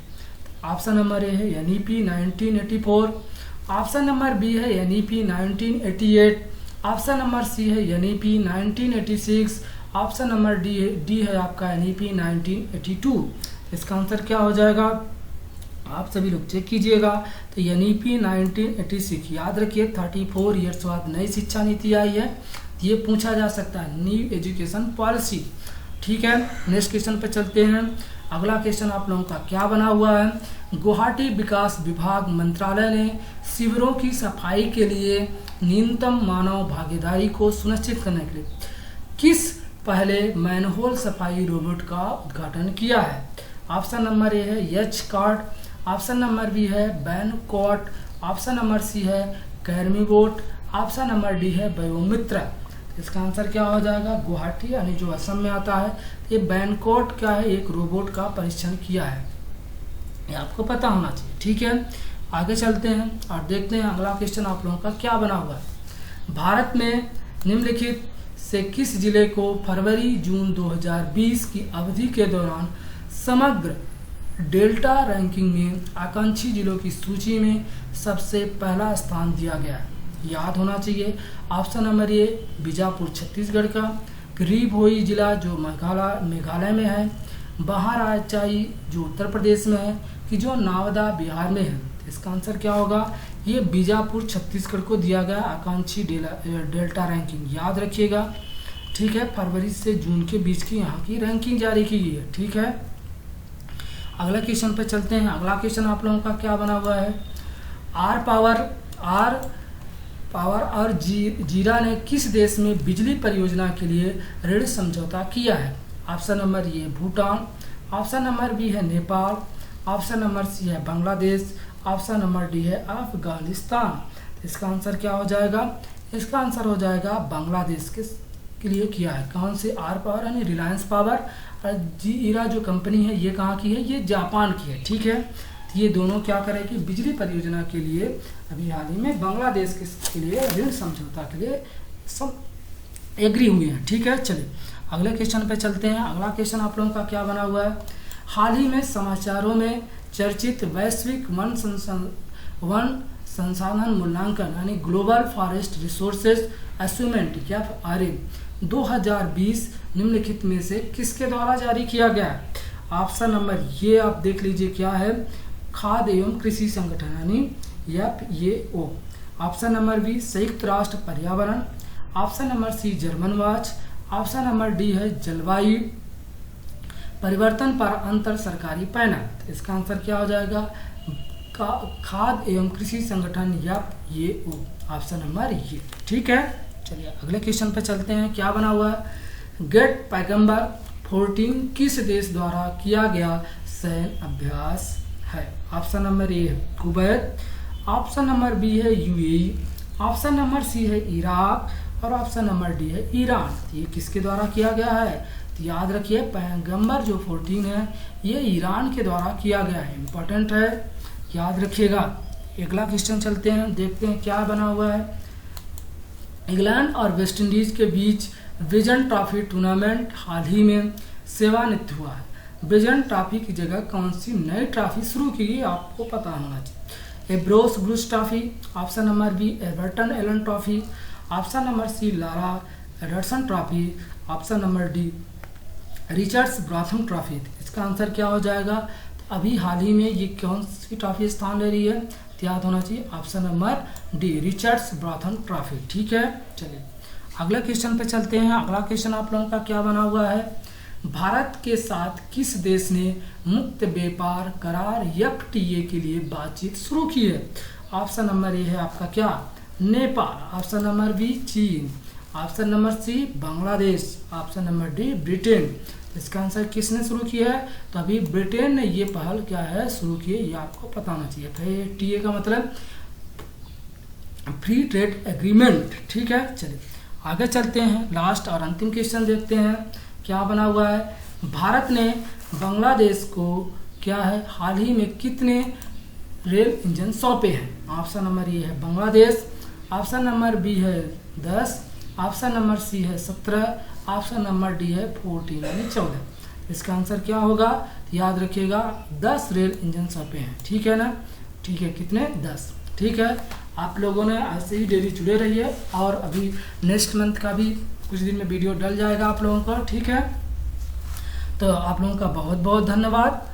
ऑप्शन नंबर ए है NEP 1984, ऑप्शन नंबर बी है NEP 1988, ऑप्शन नंबर सी है NEP 1986, ऑप्शन नंबर डी है आपका NEP 1982। इसका आंसर क्या हो जाएगा? आप सभी लोग चेक कीजिएगा। तो NEP 1986, याद रखिए 34 ईयर्स बाद नई शिक्षा नीति आई है, ये पूछा जा सकता है, न्यू एजुकेशन पॉलिसी, ठीक है। नेक्स्ट क्वेश्चन पे चलते हैं। अगला क्वेश्चन आप लोगों का क्या बना हुआ है, गुवाहाटी विकास विभाग मंत्रालय ने शिविरों की सफाई के लिए न्यूनतम मानव भागीदारी को सुनिश्चित करने के लिए किस पहले मैनहोल सफाई रोबोट का उद्घाटन किया है। ऑप्शन नंबर ए है H card, option number B है बैनकॉट, ऑप्शन नंबर सी है कैरमीबोट, ऑप्शन नंबर डी है बायोमित्रा। इसका आंसर क्या हो जाएगा, गुवाहाटी यानी जो असम में आता है। ये बैनकॉट क्या है, एक रोबोट का परीक्षण किया है, ये आपको पता होना चाहिए। ठीक है, आगे चलते हैं और देखते हैं अगला क्वेश्चन आप लोगों का क्या बना हुआ है। भारत में निम्नलिखित से किस जिले को फरवरी जून 2020 की अवधि के दौरान समग्र डेल्टा रैंकिंग में आकांक्षी जिलों की सूची में सबसे पहला स्थान दिया गया है, याद होना चाहिए। ऑप्शन नंबर ए बीजापुर छत्तीसगढ़ का, री-भोई जिला जो मेघालय में है, बहराइच जो उत्तर प्रदेश में है, कि जो नवादा बिहार में है। इसका आंसर क्या होगा, ये बीजापुर छत्तीसगढ़ को दिया गया आकांक्षी डेल्टा रैंकिंग, याद रखिएगा। ठीक है, फरवरी से जून के बीच की यहाँ की रैंकिंग जारी की गई है। ठीक है, अगला क्वेश्चन पे चलते हैं। अगला क्वेश्चन आप लोगों का क्या बना हुआ है, आर पावर और जीरा ने किस देश में बिजली परियोजना के लिए ऋण समझौता किया है। Option number A Bhutan, option number B है नेपाल, ऑप्शन नंबर सी है बांग्लादेश, ऑप्शन नंबर डी है अफगानिस्तान। इसका आंसर क्या हो जाएगा, इसका आंसर हो जाएगा बांग्लादेश के लिए किया है। कौन से, आर पावर यानी रिलायंस पावर, और जीरा जो कंपनी है ये कहाँ की है, ये जापान की है। ठीक है, तो ये दोनों क्या करेगी, बिजली परियोजना के लिए अभी हाल ही में बांग्लादेश के लिए ऋण समझौता के लिए सब एग्री हुए हैं। ठीक है, चलिए अगले क्वेश्चन पे चलते हैं। अगला क्वेश्चन आप लोगों का क्या बना हुआ है, हाल ही में समाचारों में चर्चित वैश्विक वन संसाधन मूल्यांकन यानी ग्लोबल फॉरेस्ट रिसोर्सेज असेसमेंट या RA 2020 निम्नलिखित में से किसके द्वारा जारी किया गया है। ऑप्शन नंबर ये आप देख लीजिए क्या है, खाद्य एवं कृषि संगठन यानी FAO, ऑप्शन नंबर बी संयुक्त राष्ट्र पर्यावरण, option number C German Watch, option number D है जलवायु परिवर्तन पर अंतर सरकारी पैनल। इसका आंसर क्या हो जाएगा, खाद्य एवं कृषि संगठन FAO, ऑप्शन नंबर ये। ठीक है, चलिए अगले क्वेश्चन पे चलते हैं। क्या बना हुआ है, गेट पैगंबर 14 किस देश द्वारा किया गया सैन्य अभ्यास है। ऑप्शन नंबर ए है कुवैत, ऑप्शन नंबर बी है UAE, ऑप्शन नंबर सी है इराक और ऑप्शन नंबर डी है ईरान। ये किसके द्वारा किया गया है, तो याद रखिए पैगंबर जो 14 है ये ईरान के द्वारा किया गया है, इंपॉर्टेंट है, याद रखिएगा। अगला क्वेश्चन चलते हैं, देखते हैं क्या बना हुआ है। इंग्लैंड और वेस्ट इंडीज के बीच विजन ट्रॉफी टूर्नामेंट हाल ही में सेवानिवृत्त हुआ है। विजन ट्रॉफी की जगह कौन सी नई ट्रॉफी शुरू की गई, आपको पता होना चाहिए। एब्रोस Bruce trophy, option number B Everton Allen trophy, option number C Lara Anderson trophy, option number D Richards Botham trophy. इसका आंसर क्या हो जाएगा, तो अभी हाल ही में ये कौन सी ट्रॉफी स्थान ले रही है, तो याद होना चाहिए option number D Richards Botham trophy. ठीक है, चलिए अगले क्वेश्चन पे चलते हैं। अगला क्वेश्चन आप लोगों का क्या बना हुआ है, भारत के साथ किस देश ने मुक्त व्यापार करार FTA के लिए बातचीत शुरू की है। ऑप्शन नंबर ए है आपका क्या, नेपाल, ऑप्शन नंबर बी चीन, option number C Bangladesh, option number D Britain. इसका आंसर किसने शुरू किया है, तो अभी ब्रिटेन ने ये पहल क्या है शुरू की है, ये आपको पता होना चाहिए। FTA का मतलब फ्री ट्रेड एग्रीमेंट। ठीक है, चलिए आगे चलते हैं, लास्ट और अंतिम क्वेश्चन देखते हैं क्या बना हुआ है। भारत ने बांग्लादेश को क्या है हाल ही में कितने रेल इंजन सौंपे हैं। ऑप्शन नंबर ए है बांग्लादेश, ऑप्शन नंबर बी है 10, ऑप्शन नंबर सी है 17, ऑप्शन नंबर डी है 14 यानी 14। इसका आंसर क्या होगा, याद रखिएगा 10 रेल इंजन सौंपे हैं। ठीक है ना, ठीक है, कितने 10। ठीक है, आप लोगों ने ऐसे ही डेली जुड़े रहिए और अभी नेक्स्ट मंथ का भी कुछ दिन में वीडियो डल जाएगा आप लोगों का। ठीक है, तो आप लोगों का बहुत बहुत धन्यवाद।